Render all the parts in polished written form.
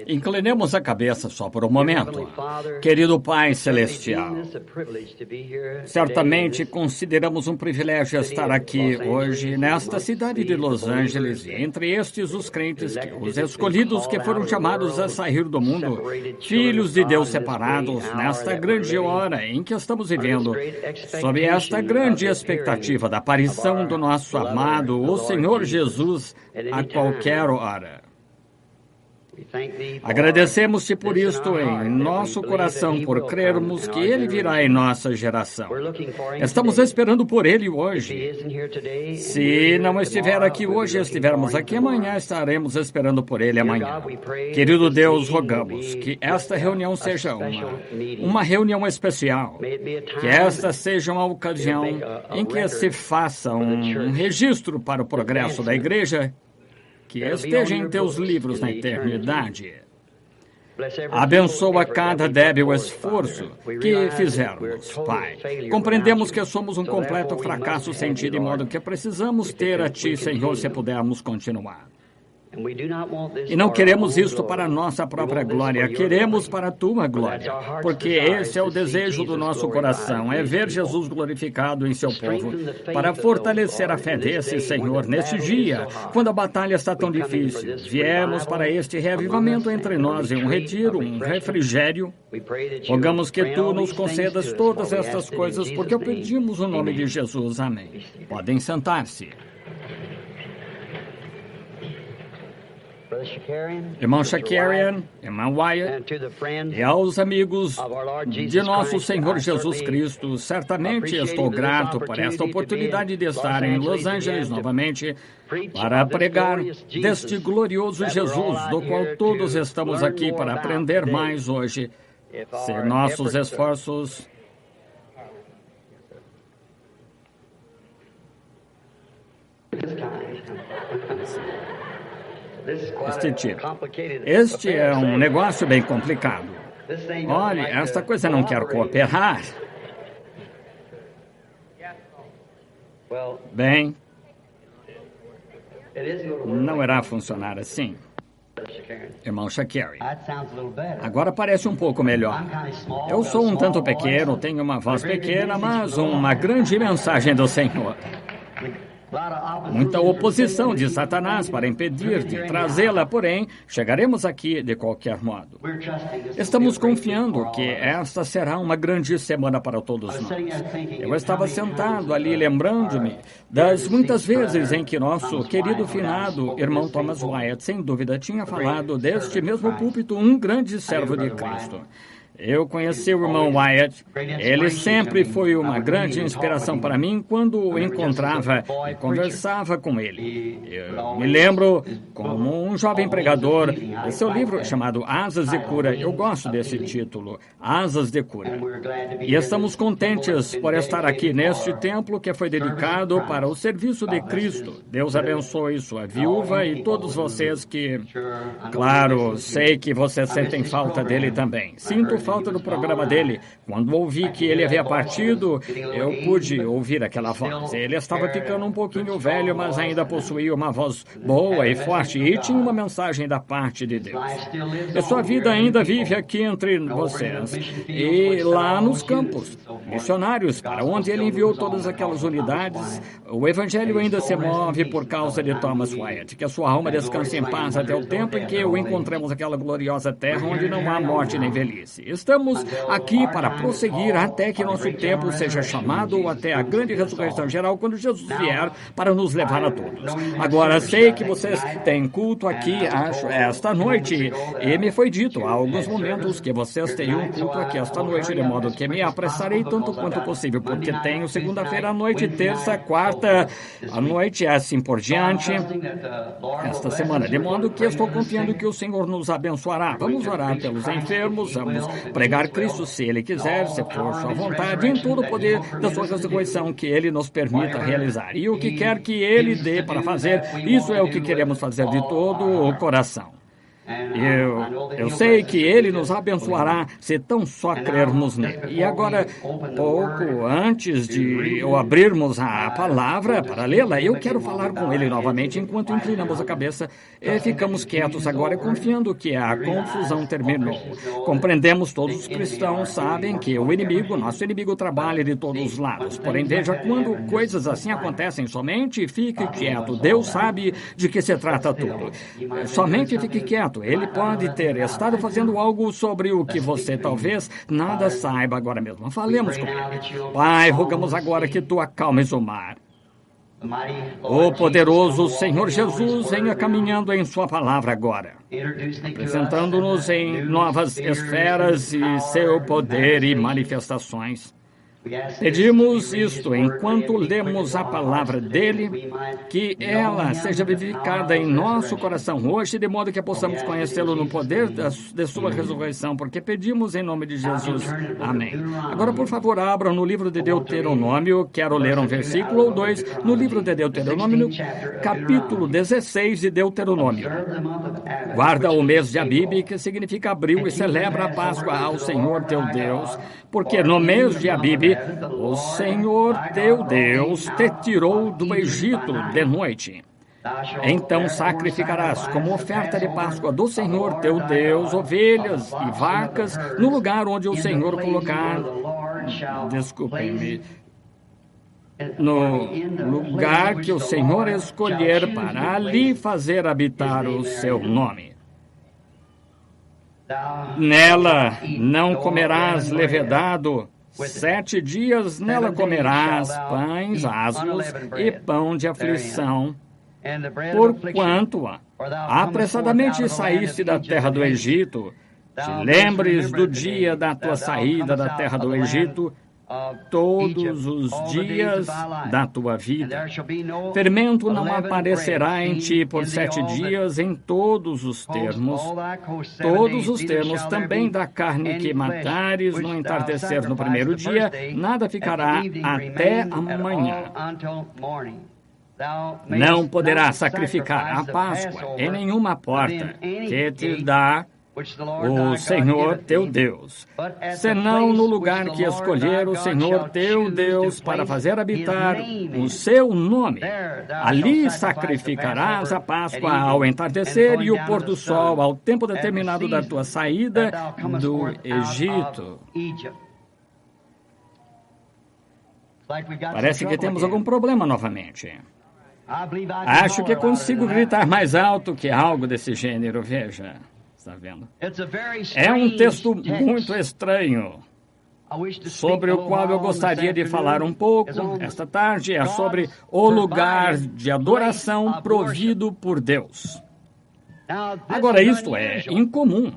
Inclinemos a cabeça só por um momento. Querido Pai Celestial, certamente consideramos um privilégio estar aqui hoje, nesta cidade de Los Angeles, e entre estes os crentes, os escolhidos que foram chamados a sair do mundo, filhos de Deus separados, nesta grande hora em que estamos vivendo, sob esta grande expectativa da aparição do nosso amado, o Senhor Jesus, a qualquer hora. Agradecemos-te por isto em nosso coração, por crermos que Ele virá em nossa geração. Estamos esperando por Ele hoje. Se não estiver aqui hoje, estivermos aqui amanhã, estaremos esperando por Ele amanhã. Querido Deus, rogamos que esta reunião seja uma reunião especial, que esta seja uma ocasião em que se faça um registro para o progresso da igreja, que esteja em teus livros na eternidade. Abençoa cada débil esforço que fizermos, Pai. Compreendemos que somos um completo fracasso sem Ti, de modo que precisamos ter a Ti, Senhor, se pudermos continuar. E não queremos isto para a nossa própria glória, queremos para a Tua glória, porque esse é o desejo do nosso coração, é ver Jesus glorificado em Seu povo, para fortalecer a fé desse, Senhor, nesse dia, quando a batalha está tão difícil. Viemos para este reavivamento entre nós em um retiro, um refrigério. Rogamos que Tu nos concedas todas estas coisas, porque o pedimos no nome de Jesus. Amém. Podem sentar-se. Irmão Shakarian, irmão Wyatt, e aos amigos de nosso Senhor Jesus Cristo, certamente estou grato por esta oportunidade de estar em Los Angeles novamente para pregar deste glorioso Jesus, do qual todos estamos aqui para aprender mais hoje. Se nossos esforços Este é um negócio bem complicado. Olhe, esta coisa não quer cooperar. Bem, não irá funcionar assim. Irmão Shakari, agora parece um pouco melhor. Eu sou um tanto pequeno, tenho uma voz pequena, mas uma grande mensagem do Senhor. Muita oposição de Satanás para impedir de trazê-la, porém, chegaremos aqui de qualquer modo. Estamos confiando que esta será uma grande semana para todos nós. Eu estava sentado ali lembrando-me das muitas vezes em que nosso querido finado irmão Thomas Wyatt, sem dúvida, tinha falado deste mesmo púlpito, um grande servo de Cristo. Eu conheci o irmão Wyatt. Ele sempre foi uma grande inspiração para mim quando o encontrava e conversava com ele. Eu me lembro como um jovem pregador, esse seu livro chamado Asas de Cura. Eu gosto desse título, Asas de Cura. E estamos contentes por estar aqui neste templo que foi dedicado para o serviço de Cristo. Deus abençoe sua viúva e todos vocês que, claro, sei que vocês sentem falta dele também. Sinto falta do programa dele. Quando ouvi que ele havia partido, eu pude ouvir aquela voz. Ele estava ficando um pouquinho velho, mas ainda possuía uma voz boa e forte e tinha uma mensagem da parte de Deus. E sua vida ainda vive aqui entre vocês e lá nos campos missionários, para onde ele enviou todas aquelas unidades. O evangelho ainda se move por causa de Thomas Wyatt. Que a sua alma descanse em paz até o tempo em que o encontremos aquela gloriosa terra onde não há morte nem velhice. Estamos aqui para prosseguir até que nosso tempo seja chamado ou até a grande ressurreição geral, quando Jesus vier para nos levar a todos. Agora, sei que vocês têm culto aqui, acho, esta noite, e me foi dito há alguns momentos que vocês têm um culto aqui esta noite, de modo que me apressarei tanto quanto possível, porque tenho segunda-feira à noite, terça, quarta à noite, assim por diante, esta semana, de modo que estou confiando que o Senhor nos abençoará. Vamos orar pelos enfermos, vamos pregar Cristo, se Ele quiser, se for sua vontade, em todo o poder da sua ressurreição que Ele nos permita realizar. E o que quer que Ele dê para fazer, isso é o que queremos fazer de todo o coração. Eu sei que Ele nos abençoará se tão só crermos nele. E agora, pouco antes de eu abrirmos a palavra para lê-la, eu quero falar com Ele novamente, enquanto inclinamos a cabeça e ficamos quietos agora, confiando que a confusão terminou. Compreendemos, todos os cristãos sabem que o inimigo, nosso inimigo, trabalha de todos os lados. Porém, veja, quando coisas assim acontecem, somente fique quieto. Deus sabe de que se trata tudo. Somente fique quieto. Ele pode ter estado fazendo algo sobre o que você talvez nada saiba agora mesmo. Falemos com Ele. Pai, rogamos agora que Tu acalmes o mar. O poderoso Senhor Jesus venha caminhando em Sua palavra agora, apresentando-nos em novas esferas e seu poder e manifestações. Pedimos isto enquanto lemos a palavra dele, que ela seja vivificada em nosso coração hoje, de modo que possamos conhecê-lo no poder de sua ressurreição, porque pedimos em nome de Jesus. Amém. Agora, por favor, abram no livro de Deuteronômio, quero ler um versículo ou dois, no livro de Deuteronômio, no capítulo 16 de Deuteronômio. Guarda o mês de Abibe, que significa abril, e celebra a Páscoa ao Senhor teu Deus, porque no mês de Abibe o Senhor teu Deus te tirou do Egito de noite. Então sacrificarás como oferta de Páscoa do Senhor teu Deus ovelhas e vacas no lugar onde o Senhor colocar. Desculpe-me. No lugar que o Senhor escolher para ali fazer habitar o seu nome. Nela não comerás levedado. 7 dias nela comerás pães asmos e pão de aflição, porquanto apressadamente saíste da terra do Egito. Te lembres do dia da tua saída da terra do Egito, todos os dias da tua vida. Fermento não aparecerá em ti por 7 dias em todos os termos também da carne que matares no entardecer no primeiro dia, nada ficará até amanhã. Não poderás sacrificar a Páscoa em nenhuma porta que te dá o Senhor teu Deus, senão no lugar que escolher o Senhor teu Deus para fazer habitar o seu nome. Ali sacrificarás a Páscoa ao entardecer e o pôr do sol ao tempo determinado da tua saída do Egito. Parece que temos algum problema novamente. Acho que consigo gritar mais alto que algo desse gênero, veja. Está vendo? É um texto muito estranho, sobre o qual eu gostaria de falar um pouco esta tarde. É sobre o lugar de adoração provido por Deus. Agora, isto é incomum.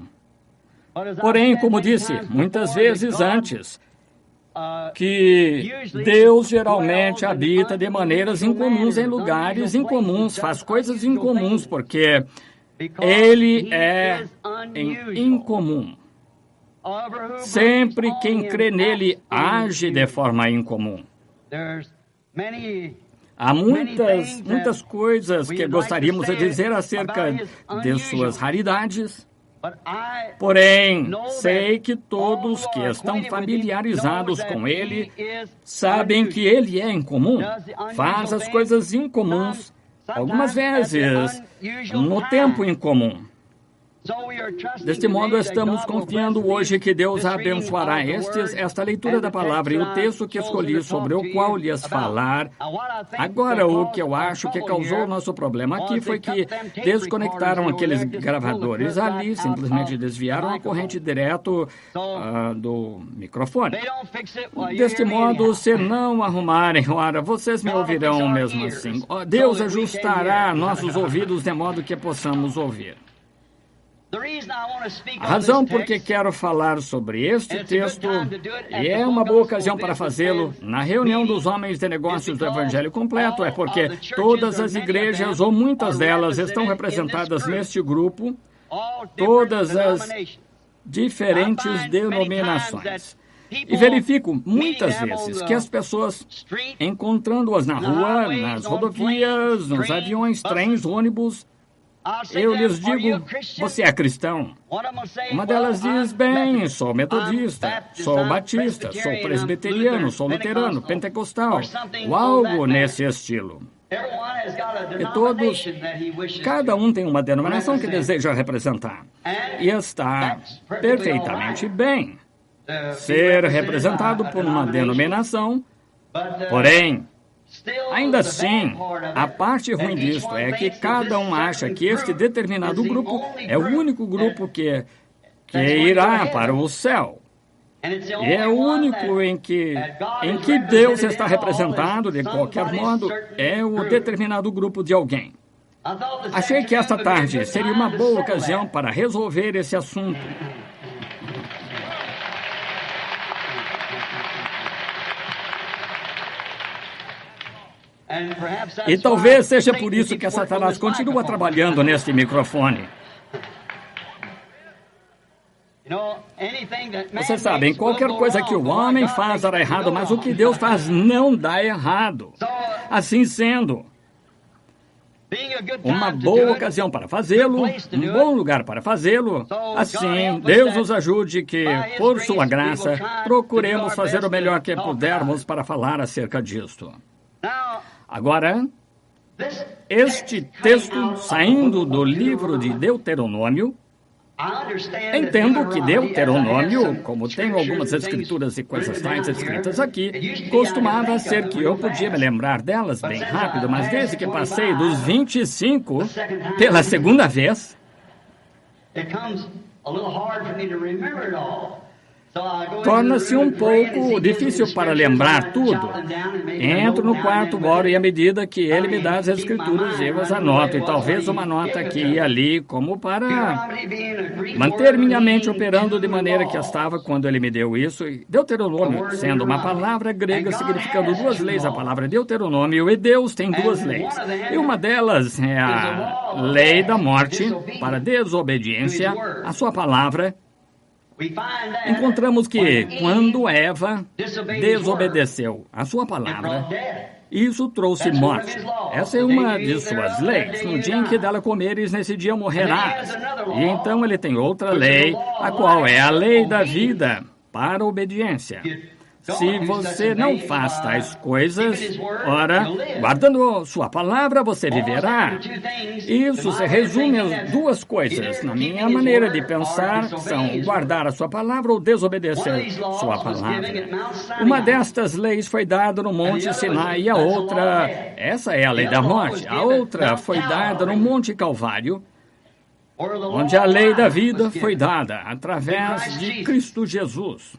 Porém, como disse muitas vezes antes, que Deus geralmente habita de maneiras incomuns em lugares incomuns, faz coisas incomuns, porque Ele é incomum. Sempre quem crê nele age de forma incomum. Há muitas coisas que gostaríamos de dizer acerca de suas raridades. Porém, sei que todos que estão familiarizados com ele sabem que ele é incomum. Faz as coisas incomuns, algumas vezes no tempo incomum. Deste modo, estamos confiando hoje que Deus abençoará esta leitura da palavra e o texto que escolhi sobre o qual lhes falar. Agora, o que eu acho que causou o nosso problema aqui foi que desconectaram aqueles gravadores ali, simplesmente desviaram a corrente direto do microfone. Deste modo, se não arrumarem, ora, vocês me ouvirão mesmo assim. Deus ajustará nossos ouvidos de modo que possamos ouvir. A razão por que quero falar sobre este texto, e é uma boa ocasião para fazê-lo, na reunião dos homens de negócios do Evangelho Completo, é porque todas as igrejas, ou muitas delas, estão representadas neste grupo, todas as diferentes denominações. E verifico muitas vezes que as pessoas, encontrando-as na rua, nas rodovias, nos aviões, trens, ônibus, Eu lhes digo, você é cristão? Uma delas diz, bem, sou metodista, sou batista, sou presbiteriano, sou luterano, pentecostal, ou algo nesse estilo. E todos, cada um tem uma denominação que deseja representar. E está perfeitamente bem ser representado por uma denominação, porém, ainda assim, a parte ruim disto é que cada um acha que este determinado grupo é o único grupo que irá para o céu. E é o único em que Deus está representado, de qualquer modo, é o determinado grupo de alguém. Achei que esta tarde seria uma boa ocasião para resolver esse assunto. E talvez seja por isso que Satanás continua trabalhando neste microfone. Vocês sabem, qualquer coisa que o homem faz dará errado, mas o que Deus faz não dá errado. Assim sendo, uma boa ocasião para fazê-lo, um bom lugar para fazê-lo. Assim, Deus nos ajude que, por sua graça, procuremos fazer o melhor que pudermos para falar acerca disto. Agora, este texto saindo do livro de Deuteronômio, entendo que Deuteronômio, como tenho algumas escrituras e coisas tais escritas aqui, costumava ser que eu podia me lembrar delas bem rápido, mas desde que passei dos 25 pela segunda vez, torna-se um pouco difícil para lembrar tudo. Entro no quarto, oro e à medida que ele me dá as escrituras, eu as anoto. E talvez uma nota aqui e ali, como para manter minha mente operando de maneira que estava quando ele me deu isso. E Deuteronômio, sendo uma palavra grega significando duas leis, a palavra Deuteronômio, e Deus tem duas leis. E uma delas é a lei da morte para desobediência à sua palavra. Encontramos que quando Eva desobedeceu a sua palavra, isso trouxe morte. Essa é uma de suas leis. No dia em que dela comeres, nesse dia morrerás. E então ele tem outra lei, a qual é a lei da vida para a obediência. Se você não faz tais coisas, ora, guardando sua palavra, você viverá. Isso se resume às duas coisas. Na minha maneira de pensar, são guardar a sua palavra ou desobedecer sua palavra. Uma destas leis foi dada no Monte Sinai e a outra, essa é a lei da morte. A outra foi dada no Monte Calvário, onde a lei da vida foi dada através de Cristo Jesus.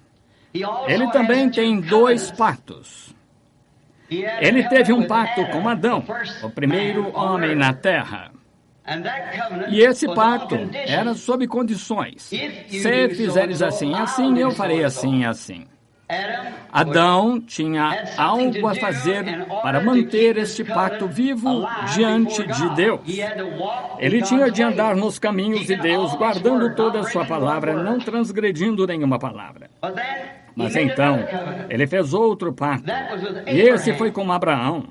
Ele também tem dois pactos. Ele teve um pacto com Adão, o primeiro homem na terra. E esse pacto era sob condições. Se fizeres assim, assim, eu farei assim, assim. Adão tinha algo a fazer para manter este pacto vivo diante de Deus. Ele tinha de andar nos caminhos de Deus, guardando toda a sua palavra, não transgredindo nenhuma palavra. Mas então, ele fez outro pacto, e esse foi com Abraão.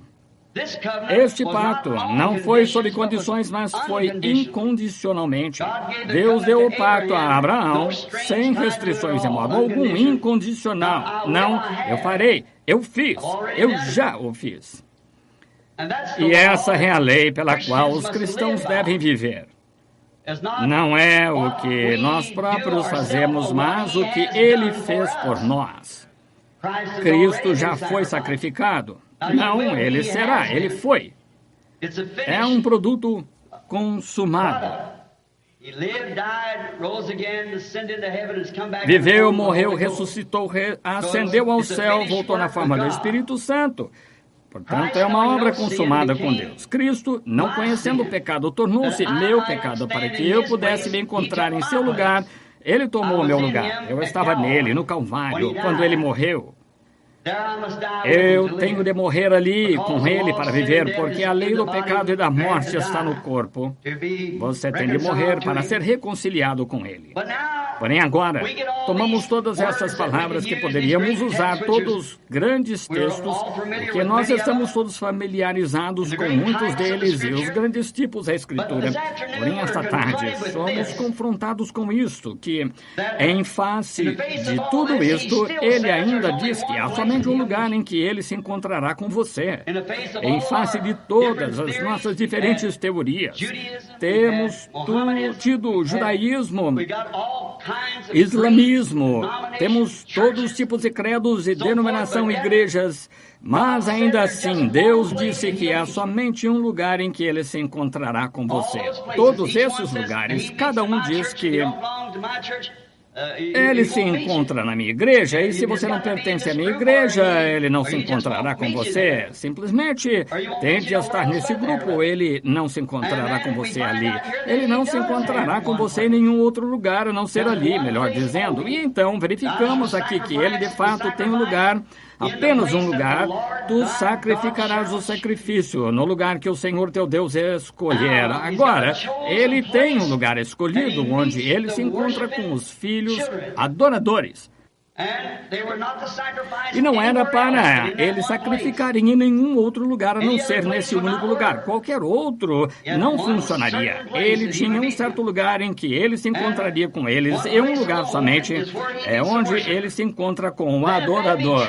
Este pacto não foi sob condições, mas foi incondicionalmente. Deus deu o pacto a Abraão, sem restrições de modo algum, incondicional. Não, eu farei, eu fiz, eu já o fiz. E essa é a lei pela qual os cristãos devem viver. Não é o que nós próprios fazemos, mas o que Ele fez por nós. Cristo já foi sacrificado. Não, Ele será, Ele foi. É um produto consumado. Viveu, morreu, ressuscitou, ascendeu ao céu, voltou na forma do Espírito Santo. Portanto, é uma obra consumada com Deus. Cristo, não conhecendo o pecado, tornou-se meu pecado para que eu pudesse me encontrar em seu lugar. Ele tomou o meu lugar. Eu estava nele, no Calvário, quando ele morreu. Eu tenho de morrer ali com ele para viver, porque a lei do pecado e da morte está no corpo. Você tem de morrer para ser reconciliado com ele. Porém, agora, tomamos todas essas palavras que poderíamos usar, todos grandes textos, porque nós estamos todos familiarizados com muitos deles e os grandes tipos da Escritura. Porém, esta tarde, somos confrontados com isto, que, em face de tudo isto, ele ainda diz que há somente um lugar em que ele se encontrará com você. Em face de todas as nossas diferentes teorias, temos tido judaísmo, islamismo, temos todos os tipos de credos e denominação, igrejas, mas ainda assim Deus disse que há somente um lugar em que ele se encontrará com você. Todos esses lugares, cada um diz que ele se encontra na minha igreja, e se você não pertence à minha igreja, ele não se encontrará com você. Simplesmente tente estar nesse grupo, ele não se encontrará com você ali. Ele não se encontrará com você em nenhum outro lugar a não ser ali, melhor dizendo. E então verificamos aqui que ele de fato tem um lugar, apenas um lugar. Tu sacrificarás o sacrifício no lugar que o Senhor teu Deus escolher. Agora, ele tem um lugar escolhido onde ele se encontra com os filhos adoradores. E não era para eles sacrificarem em nenhum outro lugar a não ser nesse único lugar. Qualquer outro não funcionaria. Ele tinha um certo lugar em que ele se encontraria com eles, e um lugar somente é onde ele se encontra com o adorador.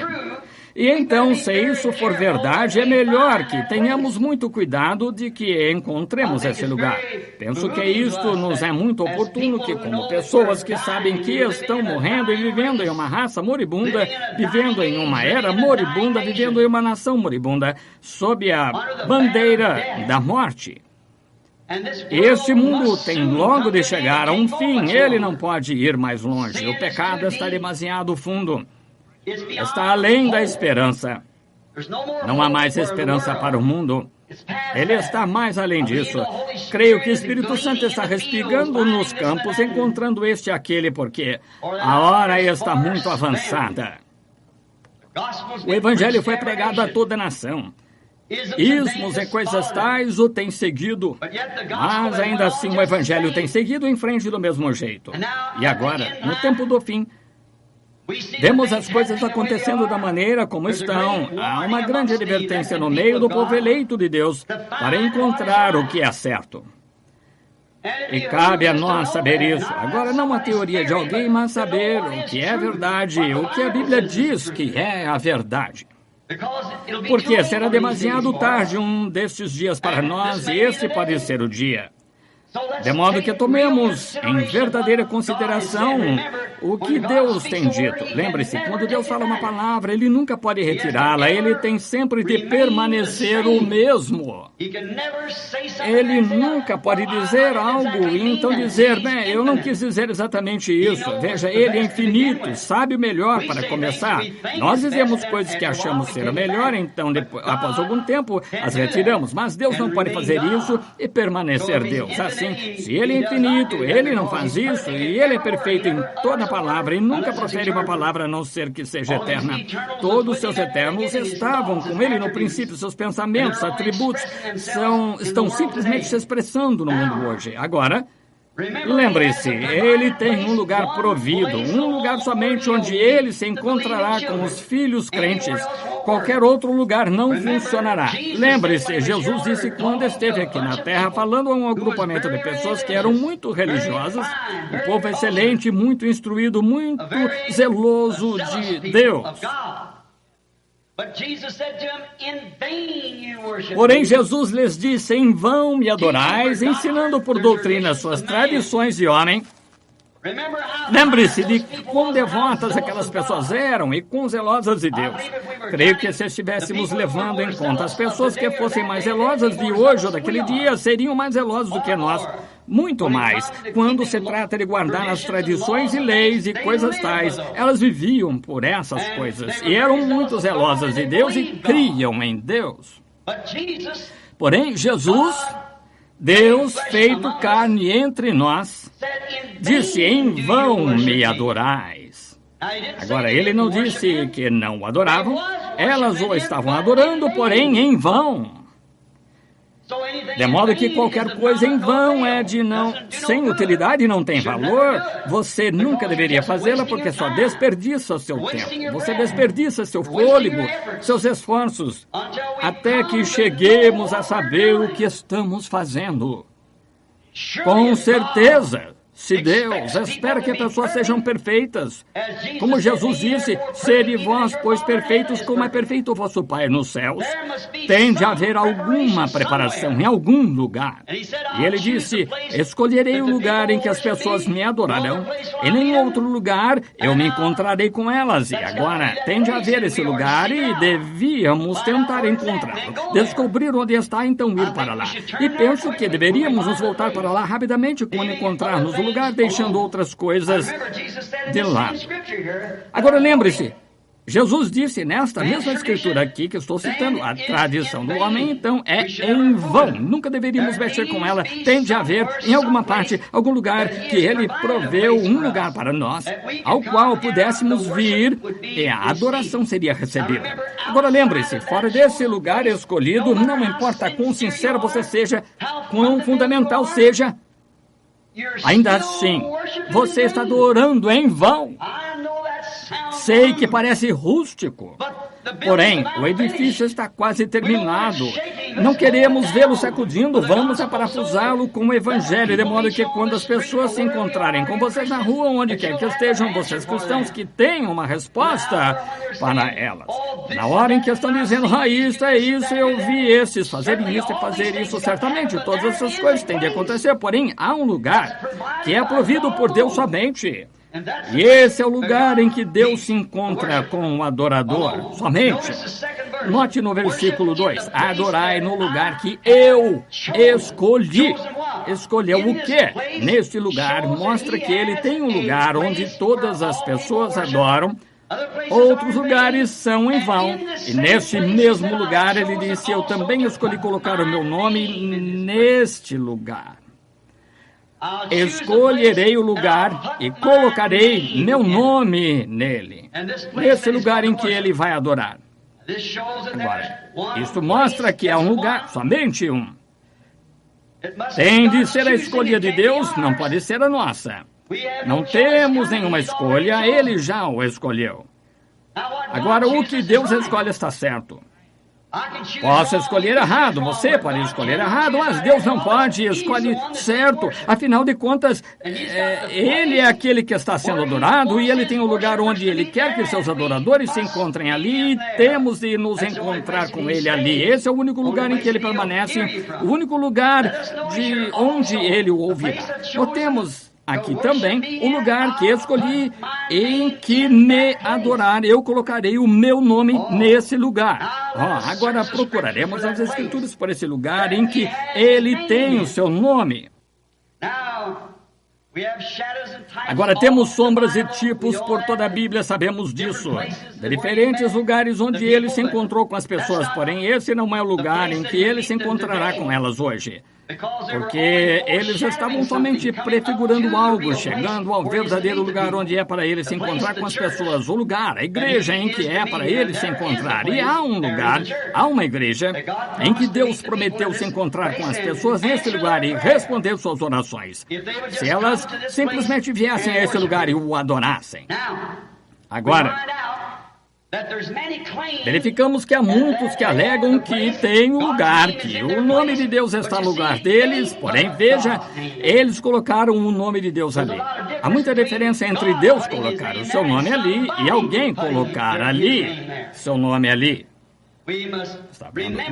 E então, se isso for verdade, é melhor que tenhamos muito cuidado de que encontremos esse lugar. Penso que isto nos é muito oportuno, que como pessoas que sabem que estão morrendo e vivendo em uma raça moribunda, vivendo em uma era moribunda, vivendo em uma nação moribunda, sob a bandeira da morte. Este mundo tem logo de chegar a um fim, ele não pode ir mais longe. O pecado está demasiado fundo. Está além da esperança. Não há mais esperança para o mundo. Ele está mais além disso. Creio que o Espírito Santo está respingando nos campos, encontrando este e aquele, porque a hora está muito avançada. O Evangelho foi pregado a toda a nação. Ismos e coisas tais o têm seguido, mas ainda assim o Evangelho tem seguido em frente do mesmo jeito. E agora, no tempo do fim, vemos as coisas acontecendo da maneira como estão. Há uma grande advertência no meio do povo eleito de Deus para encontrar o que é certo. E cabe a nós saber isso. Agora, não a teoria de alguém, mas saber o que é verdade, o que a Bíblia diz que é a verdade. Porque será demasiado tarde um destes dias para nós, e esse pode ser o dia. De modo que tomemos em verdadeira consideração o que Deus tem dito. Lembre-se, quando Deus fala uma palavra, Ele nunca pode retirá-la. Ele tem sempre de permanecer o mesmo. Ele nunca pode dizer algo e então dizer, bem, eu não quis dizer exatamente isso. Veja, Ele é infinito, sabe o melhor para começar. Nós dizemos coisas que achamos ser o melhor, então, após algum tempo, as retiramos. Mas Deus não pode fazer isso e permanecer Deus. Assim, se Ele é infinito, Ele não faz isso, e Ele é perfeito em toda a palavra, e nunca profere uma palavra a não ser que seja eterna. Todos os seus eternos estavam com Ele no princípio, seus pensamentos, atributos, estão simplesmente se expressando no mundo hoje. Agora, lembre-se, Ele tem um lugar provido, um lugar somente onde Ele se encontrará com os filhos crentes. Qualquer outro lugar não funcionará. Lembre-se, Jesus disse quando esteve aqui na terra, falando a um agrupamento de pessoas que eram muito religiosas, um povo excelente, muito instruído, muito zeloso de Deus. Porém, Jesus lhes disse, em vão me adorais, ensinando por doutrina suas tradições de homem. Lembre-se de quão devotas aquelas pessoas eram e quão zelosas de Deus. Creio que se estivéssemos levando em conta as pessoas que fossem mais zelosas de hoje ou daquele dia, seriam mais zelosas do que nós. Muito mais. Quando se trata de guardar as tradições e leis e coisas tais, elas viviam por essas coisas e eram muito zelosas de Deus e criam em Deus. Porém, Jesus, Deus feito carne entre nós, disse, em vão me adorais. Agora, ele não disse que não o adoravam, elas o estavam adorando, porém em vão. De modo que qualquer coisa em vão sem utilidade não tem valor. Você nunca deveria fazê-la porque só desperdiça seu tempo. Você desperdiça seu fôlego, seus esforços, até que cheguemos a saber o que estamos fazendo. Com certeza, se Deus espera que as pessoas sejam perfeitas, como Jesus disse, sede vós, pois perfeitos como é perfeito o vosso Pai nos céus, tem de haver alguma preparação em algum lugar. E ele disse, escolherei o lugar em que as pessoas me adorarão, e em outro lugar eu me encontrarei com elas. E agora tem de haver esse lugar e devíamos tentar encontrá-lo. Descobrir onde está, então ir para lá. E penso que deveríamos nos voltar para lá rapidamente quando encontrarmos o lugar, deixando outras coisas de lado. Agora lembre-se, Jesus disse nesta mesma escritura aqui, que estou citando, a tradição do homem, então, é em vão. Nunca deveríamos mexer com ela. Tem de haver, em alguma parte, algum lugar que ele proveu um lugar para nós, ao qual pudéssemos vir e a adoração seria recebida. Agora lembre-se, fora desse lugar escolhido, não importa quão sincero você seja, quão fundamental seja, ainda assim, você está adorando em vão. Sei que parece rústico, porém, o edifício está quase terminado. Não queremos vê-lo sacudindo, vamos aparafusá-lo com o evangelho, de modo que quando as pessoas se encontrarem com vocês na rua, onde quer que estejam, vocês cristãos, que tenham uma resposta para elas. Na hora em que estão dizendo, isso é isso, eu vi esses fazerem isso e fazer isso, certamente todas essas coisas têm de acontecer, porém, há um lugar que é provido por Deus somente. E esse é o lugar em que Deus se encontra com o adorador, somente. Note no versículo 2, adorai no lugar que eu escolhi. Escolheu o quê? Neste lugar, mostra que ele tem um lugar onde todas as pessoas adoram. Outros lugares são em vão. E nesse mesmo lugar, ele disse, eu também escolhi colocar o meu nome neste lugar. Escolherei o lugar e colocarei meu nome nele, nesse lugar em que ele vai adorar. Agora, isto mostra que é um lugar, somente um. Tem de ser a escolha de Deus, não pode ser a nossa. Não temos nenhuma escolha, ele já o escolheu. Agora, o que Deus escolhe está certo. Posso escolher errado, você pode escolher errado, mas Deus não pode, escolhe certo. Afinal de contas, ele é aquele que está sendo adorado e ele tem um lugar onde ele quer que seus adoradores se encontrem ali e temos de nos encontrar com ele ali. Esse é o único lugar em que ele permanece, o único lugar de onde ele o ouvirá. Notemos aqui também o lugar que escolhi em que me adorar. Eu colocarei o meu nome nesse lugar. Agora procuraremos as escrituras por esse lugar em que ele tem o seu nome. Agora temos sombras e tipos por toda a Bíblia, sabemos disso. De diferentes lugares onde ele se encontrou com as pessoas, porém esse não é o lugar em que ele se encontrará com elas hoje. Porque eles estavam somente prefigurando algo, chegando ao verdadeiro lugar onde é para ele se encontrar com as pessoas. O lugar, a igreja em que é para ele se encontrar. E há um lugar, há uma igreja em que Deus prometeu se encontrar com as pessoas nesse lugar e responder suas orações. Se elas simplesmente viessem a esse lugar e o adorassem. Agora, verificamos que há muitos que alegam que tem um lugar, que o nome de Deus está no lugar deles, porém, veja, eles colocaram o nome de Deus ali. Há muita diferença entre Deus colocar o seu nome ali e alguém colocar ali seu nome ali.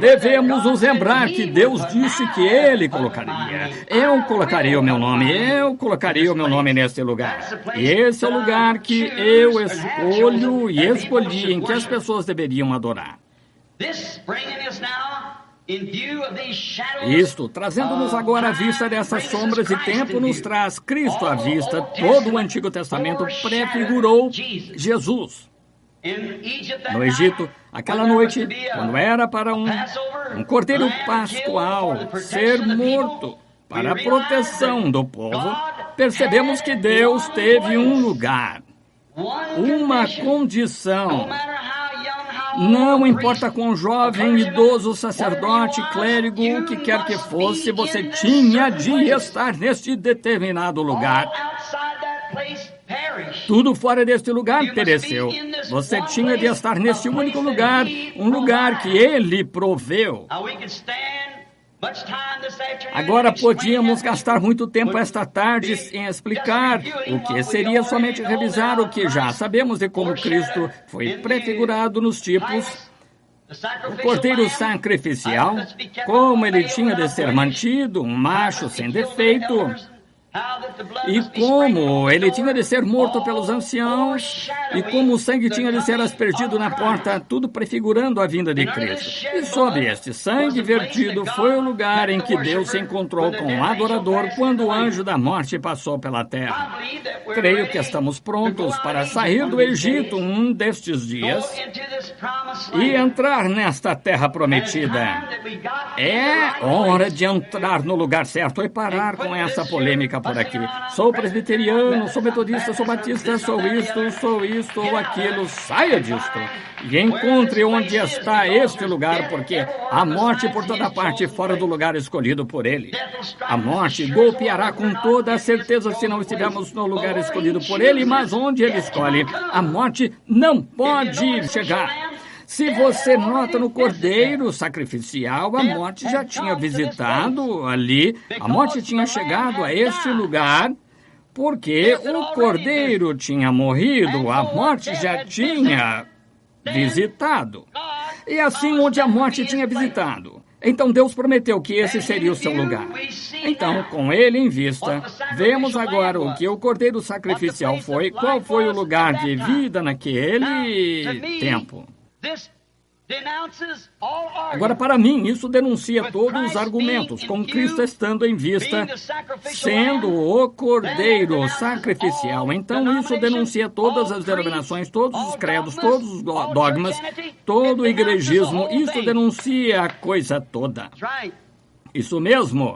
Devemos nos lembrar que Deus disse que Ele colocaria. Eu colocaria o meu nome, eu colocaria o meu nome nesse lugar. E esse é o lugar que eu escolho e escolhi em que as pessoas deveriam adorar. Isto, trazendo-nos agora à vista dessas sombras e tempo, nos traz Cristo à vista. Todo o Antigo Testamento prefigurou Jesus. No Egito, aquela noite, quando era para um cordeiro pascual ser morto para a proteção do povo, percebemos que Deus teve um lugar, uma condição. Não importa quão jovem, idoso, sacerdote, clérigo, o que quer que fosse, você tinha de estar neste determinado lugar. Tudo fora deste lugar pereceu. Você tinha de estar neste único lugar, um lugar que Ele proveu. Agora podíamos gastar muito tempo esta tarde em explicar o que seria somente revisar o que já sabemos de como Cristo foi prefigurado nos tipos, o cordeiro sacrificial, como ele tinha de ser mantido, um macho sem defeito, e como ele tinha de ser morto pelos anciãos, e como o sangue tinha de ser aspergido na porta, tudo prefigurando a vinda de Cristo. E sob este sangue vertido foi o lugar em que Deus se encontrou com o adorador quando o anjo da morte passou pela terra. Creio que estamos prontos para sair do Egito um destes dias e entrar nesta terra prometida. É hora de entrar no lugar certo e parar com essa polêmica por aqui. Sou presbiteriano, sou metodista, sou batista, sou isto ou aquilo. Saia disto e encontre onde está este lugar, porque a morte por toda parte fora do lugar escolhido por Ele. A morte golpeará com toda a certeza se não estivermos no lugar escolhido por Ele, mas onde Ele escolhe, a morte não pode chegar. Se você nota no cordeiro sacrificial, a morte já tinha visitado ali, a morte tinha chegado a este lugar, porque o cordeiro tinha morrido, a morte já tinha visitado. E assim onde a morte tinha visitado. Então Deus prometeu que esse seria o seu lugar. Então, com ele em vista, vemos agora o que o cordeiro sacrificial foi, qual foi o lugar de vida naquele tempo. Agora, para mim, isso denuncia todos os argumentos, com Cristo estando em vista, sendo o cordeiro sacrificial. Então, isso denuncia todas as denominações, todos os credos, todos os dogmas, todo o igrejismo. Isso denuncia a coisa toda. Isso mesmo.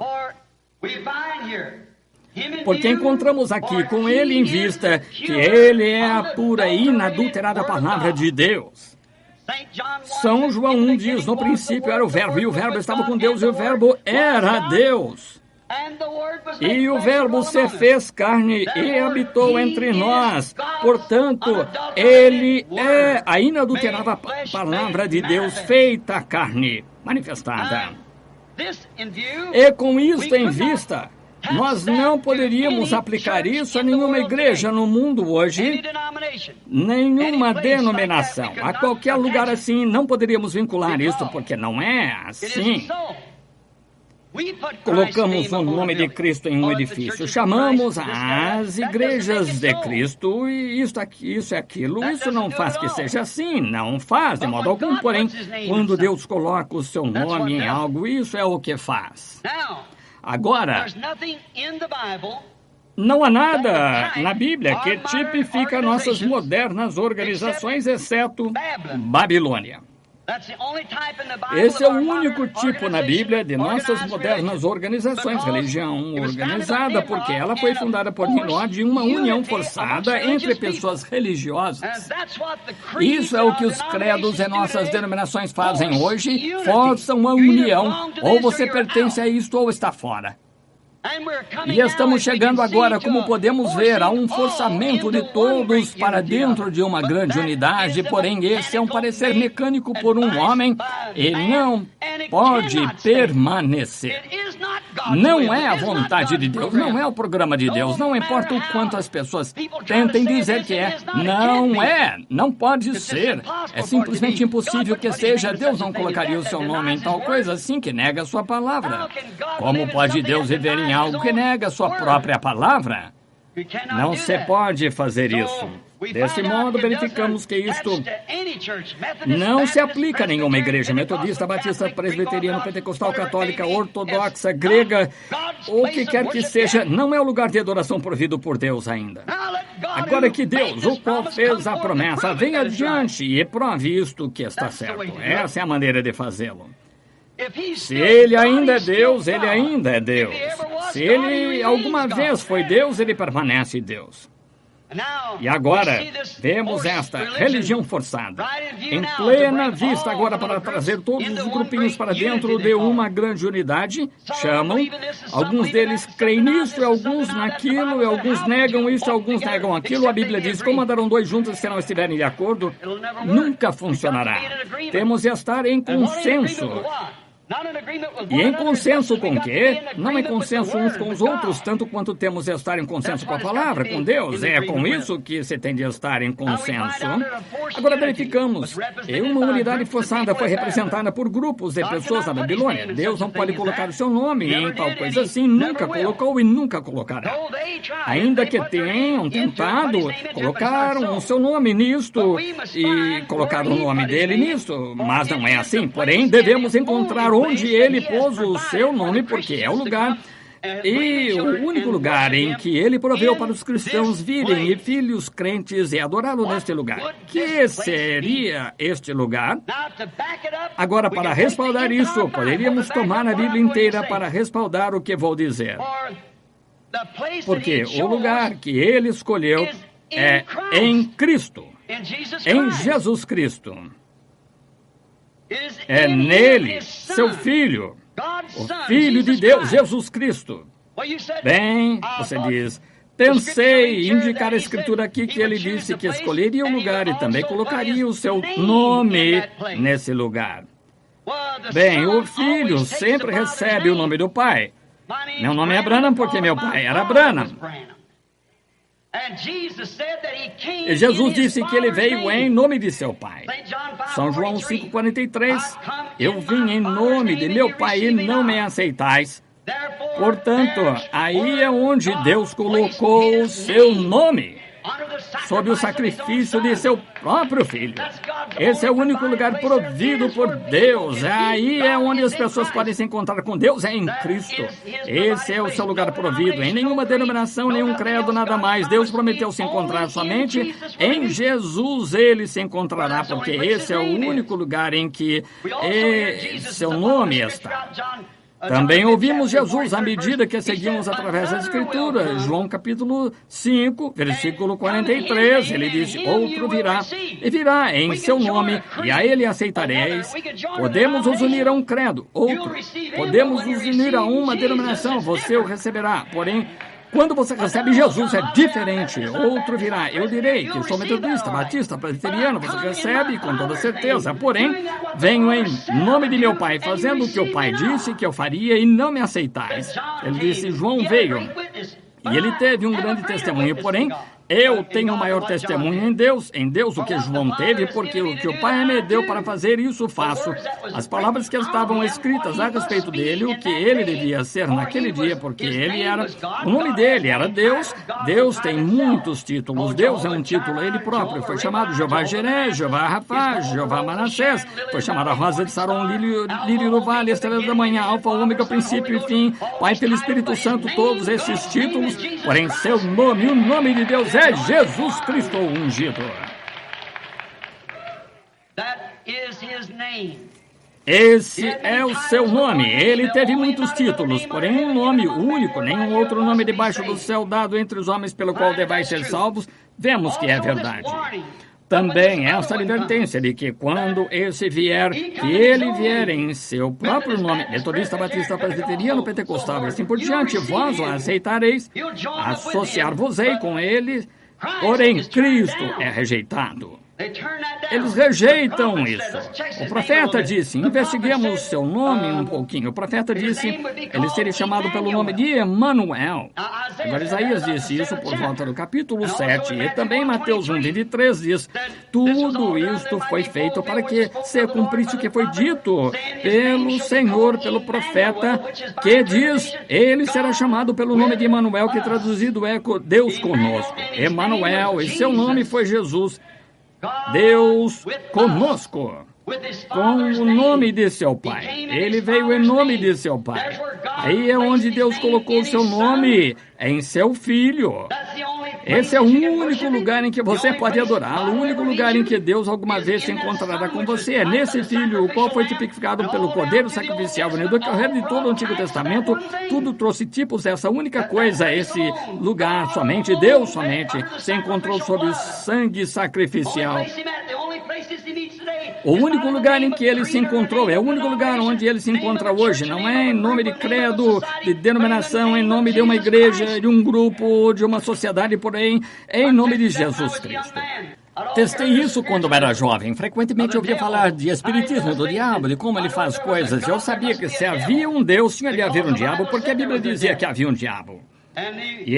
Porque encontramos aqui, com ele em vista, que ele é a pura e inadulterada palavra de Deus. São João 1 diz, no princípio era o Verbo, e o Verbo estava com Deus, e o Verbo era Deus. E o Verbo se fez carne e habitou entre nós. Portanto, ele é a inadulterada palavra de Deus feita carne, manifestada. E com isto em vista, nós não poderíamos aplicar isso a nenhuma igreja no mundo hoje, nenhuma denominação. A qualquer lugar assim, não poderíamos vincular isso, porque não é assim. Colocamos o nome de Cristo em um edifício, chamamos as igrejas de Cristo, e isso é aquilo. Isso não faz que seja assim, não faz de modo algum. Porém, quando Deus coloca o seu nome em algo, isso é o que faz. Agora, não há nada na Bíblia que tipifica nossas modernas organizações, exceto Babilônia. Esse é o único tipo na Bíblia de nossas modernas organizações, religião organizada, porque ela foi fundada por Nimrod de uma união forçada entre pessoas religiosas. Isso é o que os credos em nossas denominações fazem hoje, forçam a união, ou você pertence a isto ou está fora. E estamos chegando agora, como podemos ver, a um forçamento de todos para dentro de uma grande unidade, porém esse é um parecer mecânico por um homem e não pode permanecer. Não é a vontade de Deus, não é o programa de Deus, não importa o quanto as pessoas tentem dizer que é, não pode ser. É simplesmente impossível que seja. Deus não colocaria o seu nome em tal coisa assim que nega a sua palavra. Como pode Deus viver em algo que nega a sua própria palavra? Não se pode fazer isso. Desse modo, verificamos que isto não se aplica a nenhuma igreja metodista, batista, presbiteriana, pentecostal, católica, ortodoxa, grega, ou o que quer que seja. Não é o lugar de adoração provido por Deus ainda. Agora que Deus, o qual fez a promessa, venha adiante e prove isto que está certo. Essa é a maneira de fazê-lo. Se ele ainda é Deus, ele ainda é Deus. Se ele alguma vez foi Deus, ele permanece Deus. E agora, vemos esta religião forçada, em plena vista agora para trazer todos os grupinhos para dentro de uma grande unidade, chamam, alguns deles creem nisso, e alguns naquilo, e alguns negam isso, e alguns negam aquilo. A Bíblia diz, como andarão dois juntos se não estiverem de acordo? Nunca funcionará. Temos de estar em consenso. E em consenso com o quê? Não em consenso uns com os outros, tanto quanto temos de estar em consenso com a palavra, com Deus. É com isso que se tem de estar em consenso. Agora verificamos. Uma unidade forçada foi representada por grupos de pessoas na Babilônia. Deus não pode colocar o seu nome em tal coisa assim. Nunca colocou e nunca colocará. Ainda que tenham tentado, colocaram o seu nome nisto e colocaram o nome dele nisto. Mas não é assim. Porém, devemos encontrar onde ele pôs o seu nome, porque é o lugar e o único lugar em que ele proveu para os cristãos virem e filhos crentes e adorá-lo neste lugar. Que seria este lugar? Agora, para respaldar isso, poderíamos tomar a Bíblia inteira para respaldar o que vou dizer. Porque o lugar que ele escolheu é em Cristo, em Jesus Cristo. É nele, seu Filho, o Filho de Deus, Jesus Cristo. Bem, você diz, pensei em indicar a Escritura aqui que ele disse que escolheria o lugar e também colocaria o seu nome nesse lugar. Bem, o Filho sempre recebe o nome do Pai. Meu nome é Branham porque meu pai era Branham. E Jesus disse que ele veio em nome de seu Pai. São João 5,43. Eu vim em nome de meu Pai e não me aceitais. Portanto, aí é onde Deus colocou o seu nome, sob o sacrifício de seu próprio Filho. Esse é o único lugar provido por Deus. Aí é onde as pessoas podem se encontrar com Deus, é em Cristo. Esse é o seu lugar provido. Em nenhuma denominação, nenhum credo, nada mais. Deus prometeu se encontrar somente em Jesus. Ele se encontrará, porque esse é o único lugar em que seu nome está. Também ouvimos Jesus à medida que seguimos através das Escrituras. João capítulo 5, versículo 43, ele disse, outro virá, e virá em seu nome, e a ele aceitareis. Podemos nos unir a um credo, outro. Podemos nos unir a uma denominação, você o receberá. Porém, quando você recebe Jesus, é diferente. Outro virá. Eu direi que sou metodista, batista, presbiteriano. Você recebe com toda certeza. Porém, venho em nome de meu Pai, fazendo o que o Pai disse que eu faria e não me aceitais. Ele disse, João veio. E ele teve um grande testemunho. Porém, eu tenho o maior testemunho em Deus o que João teve, porque o que o Pai me deu para fazer isso faço. As palavras que estavam escritas a respeito dele, o que ele devia ser naquele dia, porque ele era, o nome dele era Deus. Deus tem muitos títulos. Deus é um título, ele próprio. Foi chamado Jeová Jiré, Jeová Rapá, Jeová Manassés. Foi chamado a Rosa de Saron, Lírio do Vale, Estrela da Manhã, Alfa, Ômega, Princípio e Fim. Pai, Filho e Espírito Santo, todos esses títulos. Porém, seu nome, o nome de Deus é Jesus Cristo ungido. Esse é o seu nome. Ele teve muitos títulos, porém um nome único, nenhum outro nome debaixo do céu dado entre os homens pelo qual devais ser salvos. Vemos que é verdade. Também essa advertência de que quando esse vier, que ele vier em seu próprio nome, metodista, batista, presbiteriano, pentecostal e assim por diante, vós o aceitareis, associar-vos-ei com ele, porém Cristo é rejeitado. Eles rejeitam isso. O profeta disse, investiguemos seu nome um pouquinho. O profeta disse, ele seria chamado pelo nome de Emanuel. Agora Isaías disse isso por volta do capítulo 7. E também Mateus 1:23 diz, tudo isto foi feito para que se cumprisse o que foi dito pelo Senhor, pelo profeta, que diz, ele será chamado pelo nome de Emanuel, que traduzido é Deus conosco. Emanuel, e seu nome foi Jesus. Deus conosco, com o nome de seu Pai. Ele veio em nome de seu Pai. Aí é onde Deus colocou o seu nome em seu Filho. Esse é o único lugar em que você pode adorá-lo, o único lugar em que Deus alguma vez se encontrará com você. É nesse Filho, o qual foi tipificado pelo Cordeiro sacrificial. No decorrer de todo o Antigo Testamento, tudo trouxe tipos dessa única coisa, esse lugar somente, Deus somente, se encontrou sob o sangue sacrificial. O único lugar em que ele se encontrou, é o único lugar onde ele se encontra hoje. Não é em nome de credo, de denominação, em nome de uma igreja, de um grupo, de uma sociedade, porém, é em nome de Jesus Cristo. Testei isso quando era jovem. Frequentemente ouvia falar de espiritismo, do diabo, de como ele faz coisas. Eu sabia que se havia um Deus, tinha de haver um diabo, porque a Bíblia dizia que havia um diabo. E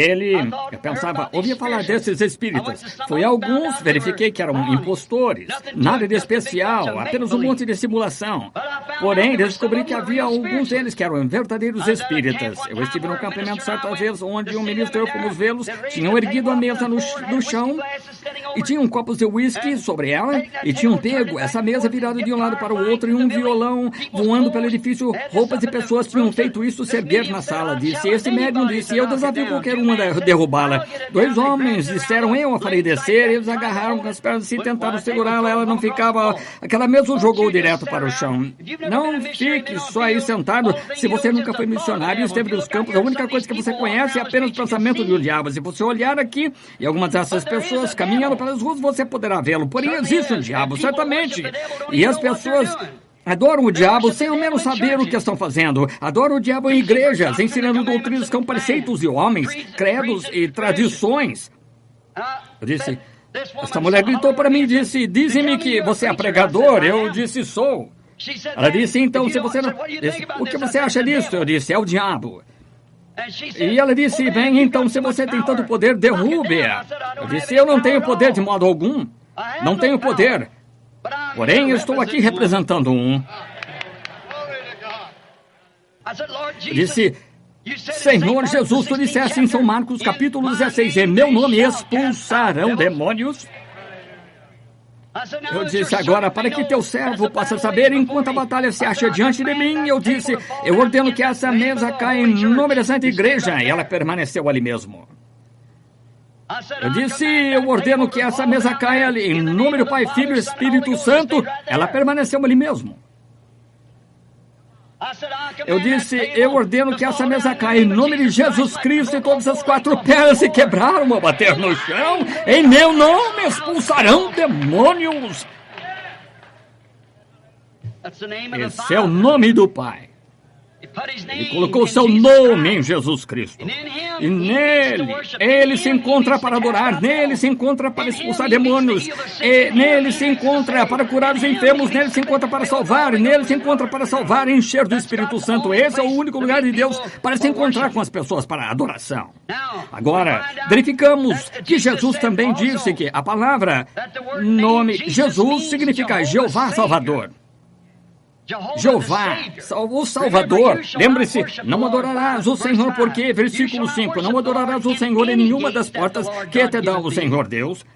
eu pensava, ouvia falar desses espíritos. Fui a alguns, verifiquei que eram impostores, nada de especial, apenas um monte de simulação. Porém, descobri que havia alguns deles que eram verdadeiros espíritas. Eu estive num acampamento certa vez, onde um ministro, como os vê-los, tinham erguido a mesa no chão e tinham copos de uísque sobre ela e tinham pego essa mesa virada de um lado para o outro e um violão voando pelo edifício. Roupas e pessoas tinham feito isso se erguer na sala, disse. Esse médium disse, eu desafio qualquer uma derrubá-la. 2 homens disseram, eu a farei descer, eles agarraram com as pernas e tentaram segurá-la, ela não ficava, aquela mesa o jogou direto para o chão. Não fique só aí sentado, se você nunca foi missionário e esteve nos campos, a única coisa que você conhece é apenas o pensamento do diabo. Se você olhar aqui, e algumas dessas pessoas caminhando pelas ruas, você poderá vê-lo, porém existe um diabo, certamente, e as pessoas adoram o diabo sem ao menos saber o que estão fazendo. Adoram o diabo em igrejas, ensinando doutrinas com preceitos de homens, credos e tradições. Eu disse, esta mulher gritou para mim e disse, dizem-me que você é pregador. Eu disse, sou. Ela disse, então, se você não... Disse, o que você acha disso? Eu disse, é o diabo. E ela disse, bem, então, se você tem tanto poder, derrube-a. Eu disse, eu não tenho poder de modo algum. Não tenho poder. Porém, eu estou aqui representando um. Disse, Senhor Jesus, tu disseste em São Marcos, capítulo 16, em meu nome expulsarão demônios. Eu disse, agora, para que teu servo possa saber enquanto a batalha se acha diante de mim, eu disse, eu ordeno que essa mesa caia em nome da Santa Igreja. E ela permaneceu ali mesmo. Eu disse, eu ordeno que essa mesa caia ali, em nome do Pai, Filho e Espírito Santo. Ela permaneceu ali mesmo. Eu disse, eu ordeno que essa mesa caia em nome de Jesus Cristo, e todas as 4 pedras se quebraram a bater no chão. Em meu nome expulsarão demônios. Esse é o nome do Pai. Ele colocou seu nome em Jesus Cristo. E nele, ele se encontra para adorar, nele se encontra para expulsar demônios, e nele se encontra para curar os enfermos, nele se encontra para salvar, nele se encontra para salvar e encher do Espírito Santo. Esse é o único lugar de Deus para se encontrar com as pessoas para adoração. Agora, verificamos que Jesus também disse que a palavra nome Jesus significa Jeová Salvador. Jeová, o Salvador. Lembre-se, não adorarás o Senhor porque, versículo 5, não adorarás o Senhor em nenhuma das portas que te dá o Senhor Deus.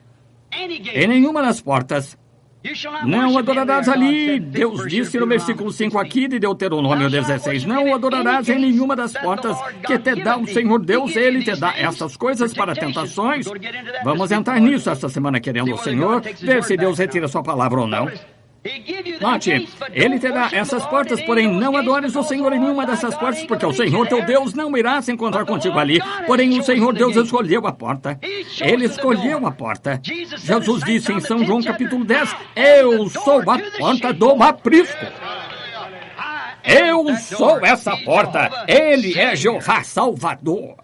Em nenhuma das portas. Não adorarás ali, Deus disse no versículo 5 aqui de Deuteronômio 16, não adorarás em nenhuma das portas que te dá o Senhor Deus, Ele te dá essas coisas para tentações. Vamos entrar nisso esta semana, querendo o Senhor, ver se Deus retira sua palavra ou não. Note, ele te dá essas portas, porém não adores o Senhor em nenhuma dessas portas, porque o Senhor teu Deus não irá se encontrar contigo ali. Porém, o Senhor Deus escolheu a porta. Ele escolheu a porta. Jesus disse em São João capítulo 10, eu sou a porta do aprisco. Eu sou essa porta. Ele é Jeová Salvador.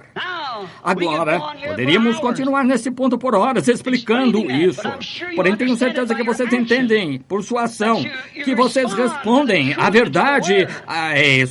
Agora, poderíamos continuar nesse ponto por horas explicando isso. Porém, tenho certeza que vocês entendem, por sua ação, que vocês respondem à verdade,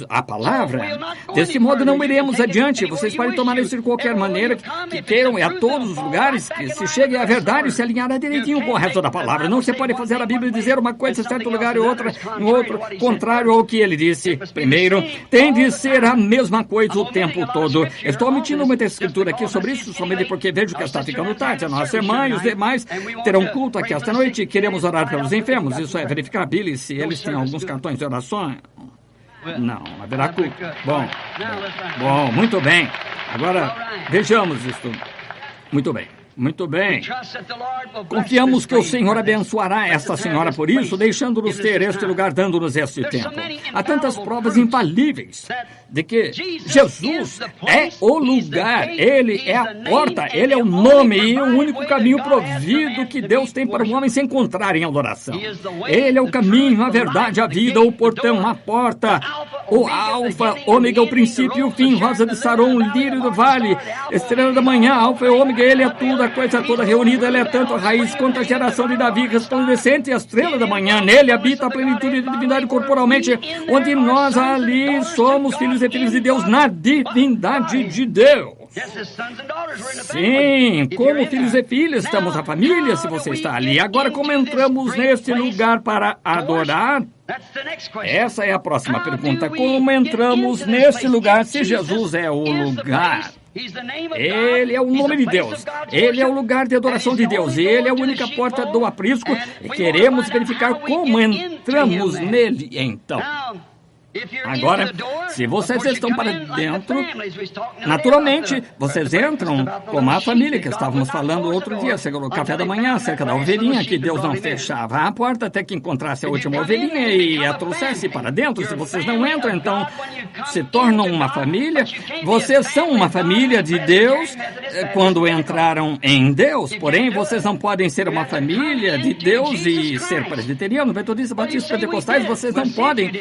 à palavra. Desse modo, não iremos adiante. Vocês podem tomar isso de qualquer maneira que queiram, e a todos os lugares que se chegue à verdade e se alinhará direitinho com o resto da palavra. Não se pode fazer a Bíblia dizer uma coisa em certo lugar e outra em outro, contrário ao que ele disse. Primeiro, tem de ser a mesma coisa o tempo todo. Estou omitindo muita escritura aqui sobre isso, somente porque vejo que está ficando tarde. A nossa irmã e os demais terão culto aqui esta noite e queremos orar pelos enfermos. Isso é verificar, Billy, se eles têm alguns cartões de oração. Não, haverá culto. Bom, muito bem. Agora, vejamos isto. Muito bem. Muito bem. Confiamos que o Senhor abençoará esta senhora por isso, deixando-nos ter este lugar, dando-nos este tempo. Há tantas provas infalíveis de que Jesus é o lugar, Ele é a porta, Ele é o nome e o único caminho provido que Deus tem para o homem se encontrar em adoração. Ele é o caminho, a verdade, a vida, o portão, a porta, o alfa, ômega, o princípio e o fim, rosa de Saron, lírio do vale, estrela da manhã, alfa e ômega, Ele é tudo, a coisa toda reunida, Ele é tanto a raiz quanto a geração de Davi, resplandecente, a estrela da manhã, nele habita a plenitude de divindade corporalmente, onde nós ali somos filhos e filhas de Deus na divindade de Deus. Sim, como filhos e filhas, estamos na família, se você está ali. Agora, como entramos neste lugar para adorar? Essa é a próxima pergunta. Como entramos neste lugar se Jesus é o lugar? Ele é o nome de Deus. Ele é o lugar de adoração de Deus. E Ele é a única porta do aprisco. E queremos verificar como entramos nele, então. Agora, se vocês estão para dentro, naturalmente, vocês entram como a família que estávamos falando outro dia, no café da manhã, acerca da ovelhinha, que Deus não fechava a porta até que encontrasse a última ovelhinha e a trouxesse para dentro. Se vocês não entram, então se tornam uma família. Vocês são uma família de Deus quando entraram em Deus, porém, vocês não podem ser uma família de Deus e ser presbiteriano, metodista, batista, pentecostais, vocês não podem.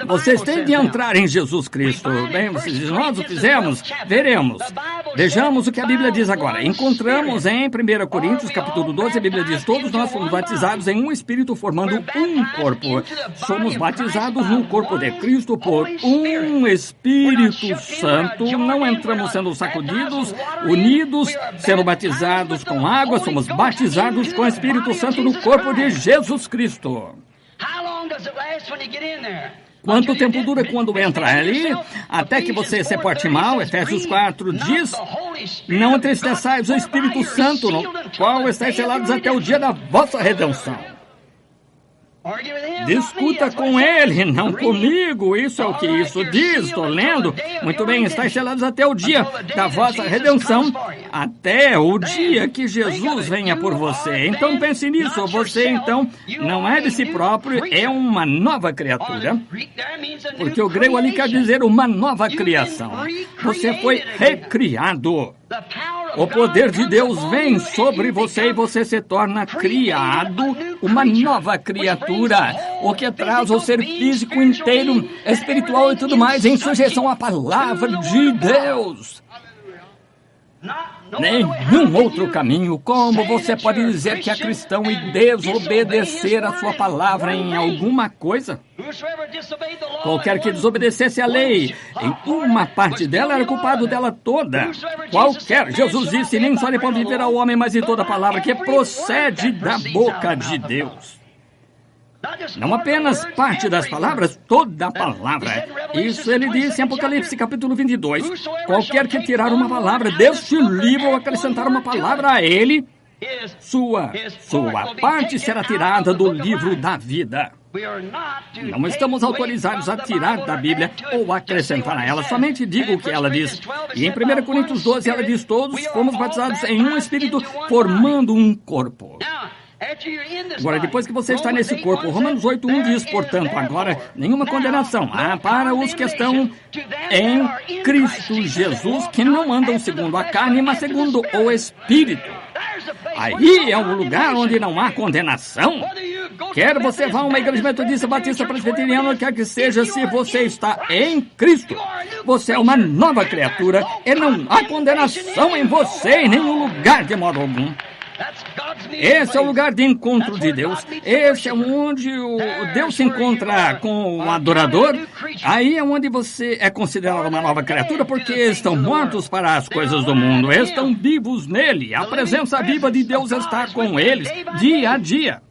Vocês têm de entrar em Jesus Cristo. Bem, vocês dizem, nós o fizemos, veremos. Vejamos o que a Bíblia diz agora. Encontramos em 1 Coríntios, capítulo 12, a Bíblia diz, todos nós fomos batizados em um Espírito, formando um corpo. Somos batizados no corpo de Cristo por um Espírito Santo. Não entramos sendo sacudidos, unidos, sendo batizados com água. Somos batizados com o Espírito Santo no corpo de Jesus Cristo. Quanto tempo dura quando entra ali? Até que você se porte mal. Efésios 4 diz, não entristeçais o Espírito Santo, no qual estáis selados até o dia da vossa redenção. Discuta com ele, não comigo. Isso é o que isso diz. Estou lendo. Muito bem, estáis selados até o dia da vossa redenção, até o dia que Jesus venha por você. Então pense nisso. Você, então, não é de si próprio, é uma nova criatura. Porque o grego ali quer dizer uma nova criação. Você foi recriado. O poder de Deus vem sobre você e você se torna criado, uma nova criatura, o que traz o ser físico inteiro, espiritual e tudo mais em sujeição à palavra de Deus. Nenhum outro caminho. Como você pode dizer que é cristão e desobedecer a sua palavra em alguma coisa? Qualquer que desobedecesse a lei, em uma parte dela, era culpado dela toda. Qualquer, Jesus disse, nem só de pão viverá o homem, mas de toda palavra que procede da boca de Deus. Não apenas parte das palavras, toda a palavra. Isso ele disse em Apocalipse, capítulo 22. Qualquer que tirar uma palavra deste livro ou acrescentar uma palavra a ele, sua parte será tirada do livro da vida. Não estamos autorizados a tirar da Bíblia ou acrescentar a ela. Somente diga o que ela diz. E em 1 Coríntios 12, ela diz, todos fomos batizados em um Espírito, formando um corpo. Agora, depois que você está nesse corpo, Romanos 8:1 diz, portanto, agora, nenhuma condenação há para os que estão em Cristo Jesus, que não andam segundo a carne, mas segundo o Espírito. Aí é um lugar onde não há condenação. Quer você vá a uma igreja metodista, batista, presbiteriana, quer que seja, se você está em Cristo, você é uma nova criatura e não há condenação em você em nenhum lugar de modo algum. Esse é o lugar de encontro de Deus. Esse é onde o Deus se encontra com o adorador. Aí é onde você é considerado uma nova criatura, porque estão mortos para as coisas do mundo. Estão vivos nele. A presença viva de Deus está com eles dia a dia.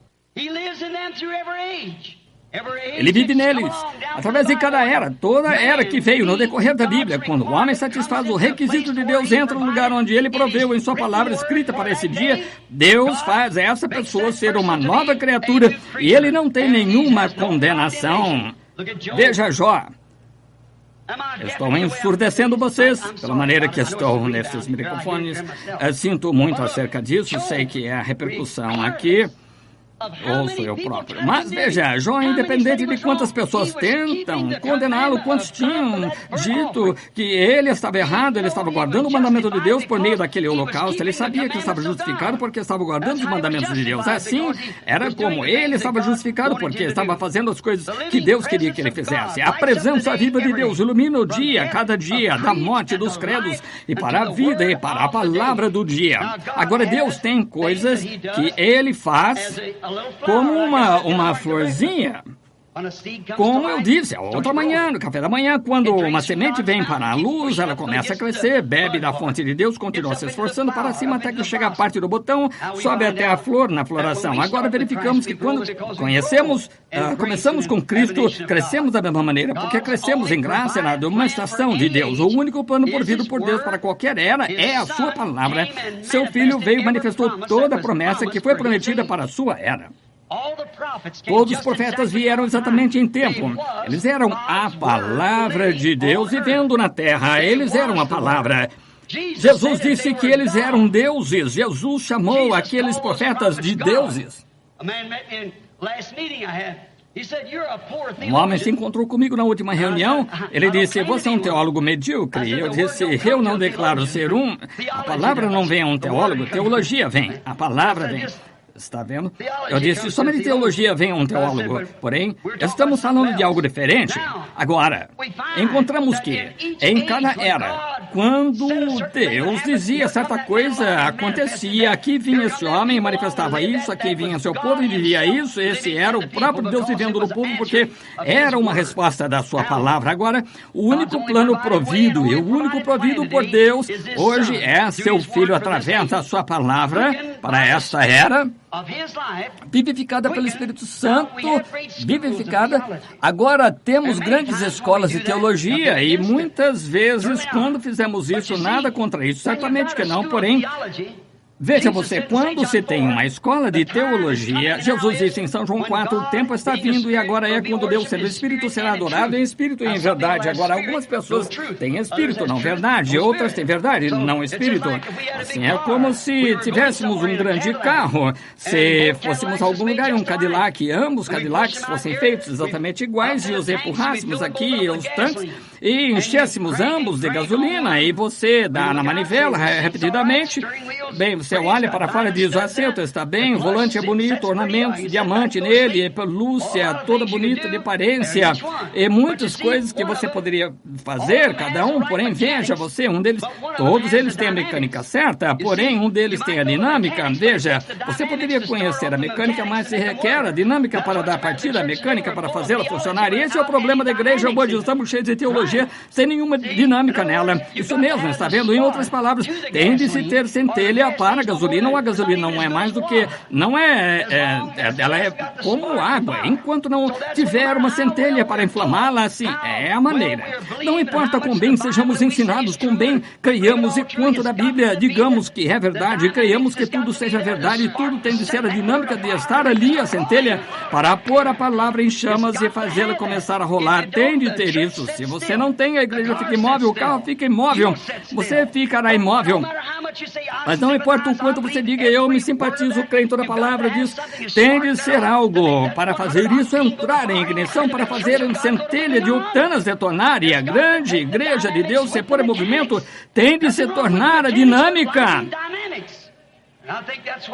Ele vive neles, através de cada era, toda era que veio no decorrer da Bíblia. Quando o homem satisfaz o requisito de Deus, entra no lugar onde ele proveu em sua palavra escrita para esse dia, Deus faz essa pessoa ser uma nova criatura e ele não tem nenhuma condenação. Veja Jó. Estou ensurdecendo vocês pela maneira que estou nesses microfones. Sinto muito acerca disso, sei que é a repercussão aqui. Ou sou eu próprio. Mas veja, Jó, independente de quantas pessoas tentam condená-lo, quantos tinham dito que ele estava errado, ele estava guardando o mandamento de Deus por meio daquele holocausto, ele sabia que estava justificado porque estava guardando os mandamentos de Deus. Assim, era como ele estava justificado porque estava fazendo as coisas que Deus queria que ele fizesse. A presença viva de Deus ilumina o dia, cada dia, da morte dos credos e para a vida e para a palavra do dia. Agora, Deus tem coisas que ele faz como uma florzinha. Como eu disse, a outra manhã, no café da manhã, quando uma semente vem para a luz, ela começa a crescer, bebe da fonte de Deus, continua se esforçando para cima até que chega a parte do botão, sobe até a flor na floração. Agora verificamos que quando começamos com Cristo, crescemos da mesma maneira, porque crescemos em graça na demonstração de Deus. O único plano provido por Deus para qualquer era é a sua palavra. Seu Filho veio e manifestou toda a promessa que foi prometida para a sua era. Todos os profetas vieram exatamente em tempo. Eles eram a palavra de Deus vivendo na terra. Eles eram a palavra. Jesus disse que eles eram deuses. Jesus chamou aqueles profetas de deuses. Um homem se encontrou comigo na última reunião. Ele disse, você é um teólogo medíocre. Eu disse, eu não declaro ser um. A palavra não vem a um teólogo, teologia vem. A palavra vem. Está vendo? Eu disse, somente teologia vem a um teólogo. Porém, estamos falando de algo diferente. Agora, encontramos que, em cada era, quando Deus dizia certa coisa, acontecia. Aqui vinha esse homem e manifestava isso, aqui vinha seu povo e dizia isso. Esse era o próprio Deus vivendo no povo, porque era uma resposta da sua palavra. Agora, o único plano provido e o único provido por Deus hoje é seu Filho através da sua palavra para esta era, vivificada pelo Espírito Santo, vivificada. Agora temos grandes escolas de teologia e muitas vezes, quando fizemos isso, nada contra isso, certamente que não, porém, veja você, quando se tem uma escola de teologia, Jesus disse em São João 4, o tempo está vindo e agora é quando Deus, sendo Espírito, será adorado em Espírito e em verdade. Agora, algumas pessoas têm Espírito, não verdade, outras têm verdade, não Espírito. Assim, é como se tivéssemos um grande carro, se fôssemos a algum lugar, um Cadillac, ambos Cadillacs fossem feitos exatamente iguais e os empurrássemos aqui, os tanques, e enchêssemos ambos de gasolina, e você dá na manivela repetidamente, bem, você olha para fora e diz, o assento está bem, o volante é bonito, ornamentos, diamante nele, pelúcia, toda bonita de aparência, e muitas coisas que você poderia fazer, cada um, porém, veja você, todos eles têm a mecânica certa, porém, um deles tem a dinâmica. Veja, você poderia conhecer a mecânica, mas se requer a dinâmica para dar partida, a mecânica para fazê-la funcionar, e esse é o problema da igreja hoje, estamos cheios de teologia, sem nenhuma dinâmica nela. Isso mesmo, está vendo? Em outras palavras, tem de se ter centelha para a gasolina, ou a gasolina não é mais do que, ela é como água. Enquanto não tiver uma centelha para inflamá-la, assim, é a maneira. Não importa quão bem sejamos ensinados, quão bem creiamos e quanto da Bíblia digamos que é verdade, creiamos que tudo seja verdade, tudo tem de ser a dinâmica de estar ali, a centelha, para pôr a palavra em chamas e fazê-la começar a rolar. Tem de ter isso. Se você não tem, a igreja fica imóvel, o carro fica imóvel, você ficará imóvel. Mas não importa o quanto você diga, eu me simpatizo, creio em toda a palavra disso, tem de ser algo. Para fazer isso, entrar em ignição, para fazer a centelha de Utanas detonar, e a grande igreja de Deus se pôr em movimento, tem de se tornar a dinâmica.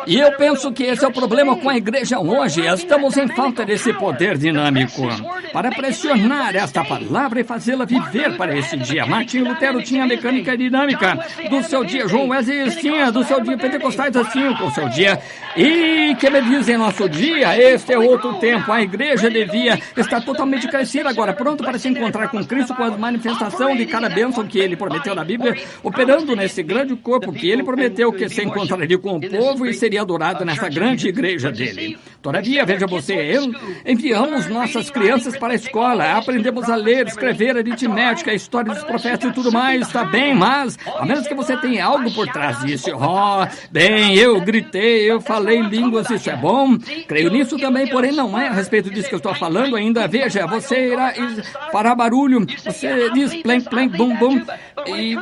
E eu penso que esse é o problema com a igreja hoje. Estamos em falta desse poder dinâmico para pressionar esta palavra e fazê-la viver para esse dia. Martinho Lutero tinha a mecânica dinâmica do seu dia. João Wesley tinha do seu dia. Pentecostais assim com o seu dia. E que me dizem nosso dia? Este é outro tempo. A igreja devia estar totalmente crescida agora, pronto para se encontrar com Cristo, com a manifestação de cada bênção que ele prometeu na Bíblia, operando nesse grande corpo que ele prometeu que se encontraria com o povo e seria adorado nessa grande igreja dele. Todavia, veja você, enviamos nossas crianças para a escola, aprendemos a ler, escrever, aritmética, a história dos profetas e tudo mais, está bem, mas a menos que você tenha algo por trás disso. Bem, eu gritei, eu falei línguas, isso é bom, creio nisso também, porém não é a respeito disso que eu estou falando ainda. Veja, você irá parar barulho, você diz plenk, plenk, bum, bum, e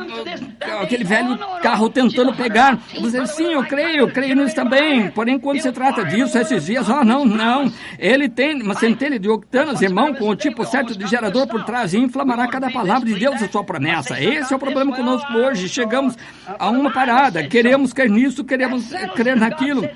aquele velho carro tentando pegar. Você diz, sim, eu creio nisso também, porém quando se trata disso, esses dias, não, ele tem uma centelha de octanas, irmão, com o tipo certo de gerador por trás e inflamará cada palavra de Deus, a sua promessa. Esse é o problema conosco hoje, chegamos a uma parada, queremos crer nisso, queremos crer naquilo.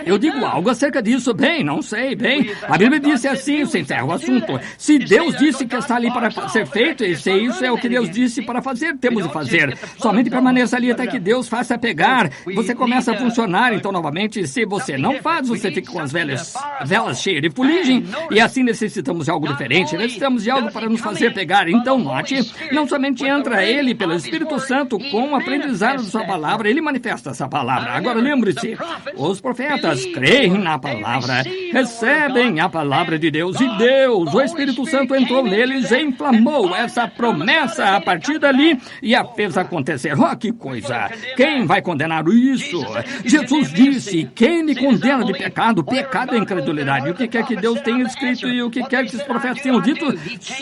Eu digo algo acerca disso, bem, não sei, bem, a Bíblia disse assim, você encerra o assunto. Se Deus disse que está ali para ser feito, e se isso é o que Deus disse para fazer, temos de fazer. Somente permaneça ali até que Deus faça pegar, você começa a funcionar. Então, novamente, se você não faz, você fica com as velas cheias de fuligem, e assim necessitamos de algo diferente, necessitamos de algo para nos fazer pegar. Então, note, não somente entra ele pelo Espírito Santo com o aprendizado da sua palavra, ele manifesta essa palavra. Agora, lembre-se, os profetas creem na palavra, recebem a palavra de Deus, e Deus, o Espírito Santo entrou neles e inflamou essa promessa a partir dali e a fez acontecer. Que coisa! Quem vai condenar isso? Jesus disse, quem me condena de pecado? Pecado é incredulidade. O que quer que Deus tenha escrito e o que quer que os profetas tenham dito,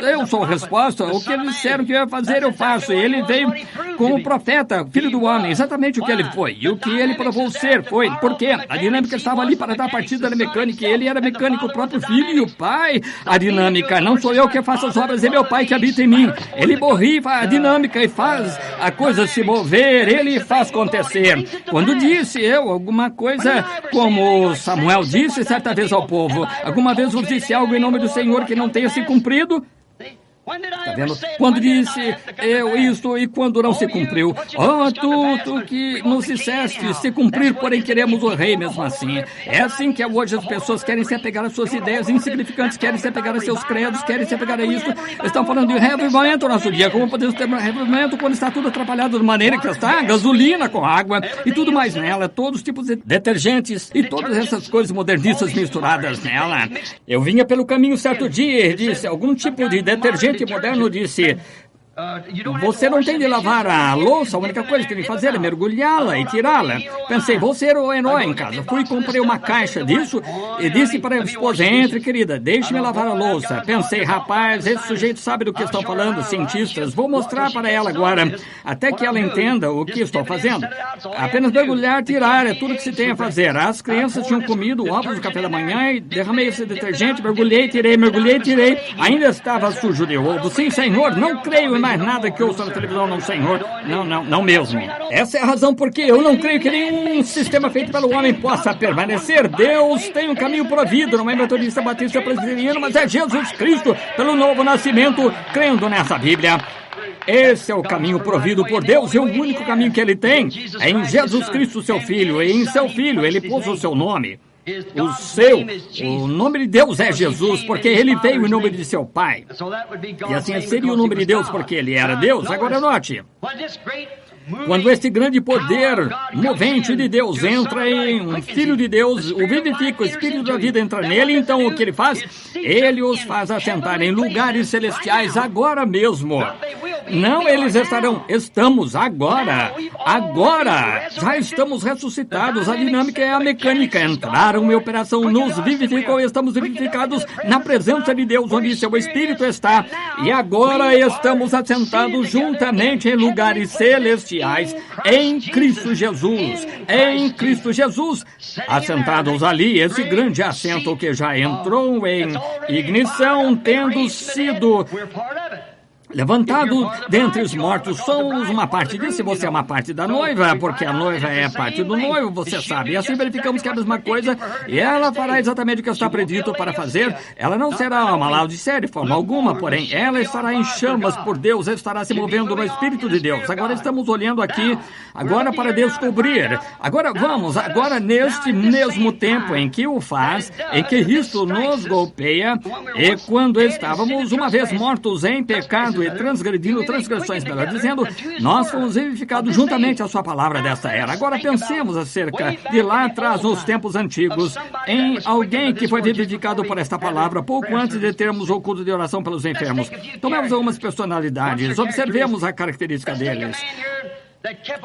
eu sou a resposta. O que eles disseram que eu ia fazer, eu faço. Ele veio como o profeta, filho do homem, exatamente o que ele foi. E o que ele provou ser foi, porque a dinâmica estava ali para dar partida da mecânica, e ele era mecânico, o próprio filho e o pai. A dinâmica, não sou eu que faço as obras, é meu pai que habita em mim. Ele borrifa a dinâmica e faz a coisa se mover, ele faz acontecer. Quando disse eu alguma coisa, como Samuel disse certa vez ao povo, alguma vez vos disse algo em nome do Senhor que não tenha se cumprido? Está vendo? Quando disse eu isto e quando não se cumpriu. Tu que nos disseste se cumprir, porém queremos o rei mesmo assim. É assim que hoje as pessoas querem se apegar às suas ideias insignificantes, querem se apegar a seus credos, querem se apegar a isso. Estão falando de revivimento no nosso dia. Como podemos ter um revivimento quando está tudo atrapalhado da maneira que está? Gasolina com água e tudo mais nela, todos os tipos de detergentes e todas essas coisas modernistas misturadas nela. Eu vinha pelo caminho certo dia e disse, algum tipo de detergente moderno disse, você não tem de lavar a louça, a única coisa que tem que fazer é mergulhá-la e tirá-la. Pensei, vou ser o herói em casa. Fui e comprei uma caixa disso e disse para a esposa, entre querida, deixe-me lavar a louça. Pensei, rapaz, esse sujeito sabe do que estão falando, cientistas, vou mostrar para ela agora, até que ela entenda o que estou fazendo. Apenas mergulhar, tirar, é tudo que se tem a fazer. As crianças tinham comido ovos no café da manhã e derramei esse detergente, mergulhei, tirei, ainda estava sujo de ovo. Sim, senhor, não creio em mais nada que ouça na televisão, não, senhor. Não mesmo. Essa é a razão porque eu não creio que nenhum sistema feito pelo homem possa permanecer. Deus tem um caminho provido, não é metodista, batista, presbiteriano, mas é Jesus Cristo, pelo novo nascimento, crendo nessa Bíblia. Esse é o caminho provido por Deus, e o único caminho que ele tem é em Jesus Cristo, seu Filho, e em seu Filho ele pôs o seu nome. O nome de Deus é Jesus, porque ele veio em nome de seu Pai. E assim seria o nome de Deus, porque ele era Deus. Agora note, quando este grande poder movente de Deus entra em um Filho de Deus, o vivifica, o Espírito da vida entra nele, então o que ele faz? Ele os faz assentar em lugares celestiais agora mesmo. Não, eles estamos agora, já estamos ressuscitados, a dinâmica é a mecânica, entraram em operação, nos vivificam, estamos vivificados na presença de Deus, onde seu Espírito está, e agora estamos assentados juntamente em lugares celestiais, em Cristo Jesus, assentados ali, esse grande assento que já entrou em ignição, tendo sido levantado dentre os mortos, somos uma parte disso, e você é uma parte da noiva, porque a noiva é parte do noivo, você sabe. E assim verificamos que é a mesma coisa, e ela fará exatamente o que está predito para fazer. Ela não será uma laodiceia de forma alguma, porém, ela estará em chamas por Deus, estará se movendo no Espírito de Deus. Agora estamos olhando aqui, agora para descobrir. Agora neste mesmo tempo em que o faz, em que Cristo nos golpeia, e quando estávamos uma vez mortos em pecado, pecado e transgredindo transgressões, melhor dizendo, nós fomos vivificados juntamente à sua palavra desta era. Agora pensemos acerca de lá atrás, nos tempos antigos, em alguém que foi vivificado por esta palavra pouco antes de termos o culto de oração pelos enfermos. Tomemos algumas personalidades, observemos a característica deles.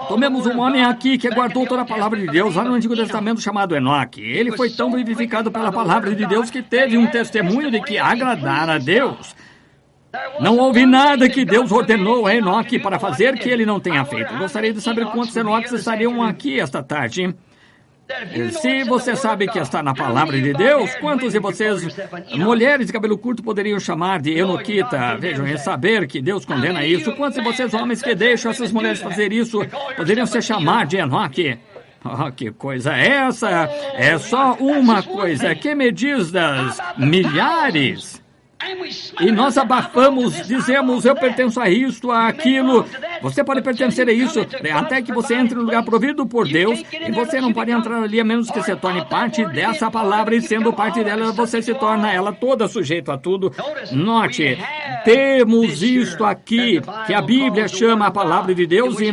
Tomemos um homem aqui que guardou toda a palavra de Deus lá no Antigo Testamento chamado Enoque. Ele foi tão vivificado pela palavra de Deus que teve um testemunho de que agradar a Deus. Não houve nada que Deus ordenou a Enoque para fazer que ele não tenha feito. Gostaria de saber quantos Enoques estariam aqui esta tarde. Se você sabe que está na palavra de Deus, quantos de vocês, mulheres de cabelo curto, poderiam chamar de enoquita? Vejam, é saber que Deus condena isso. Quantos de vocês, homens, que deixam essas mulheres fazer isso, poderiam se chamar de Enoque? Oh, que coisa é essa? É só uma coisa. Que me diz das milhares? E nós abafamos, dizemos, eu pertenço a isto, a aquilo. Você pode pertencer a isso, até que você entre no lugar provido por Deus, e você não pode entrar ali a menos que se torne parte dessa palavra, e sendo parte dela, você se torna ela toda sujeito a tudo. Note, temos isto aqui, que a Bíblia chama a palavra de Deus, e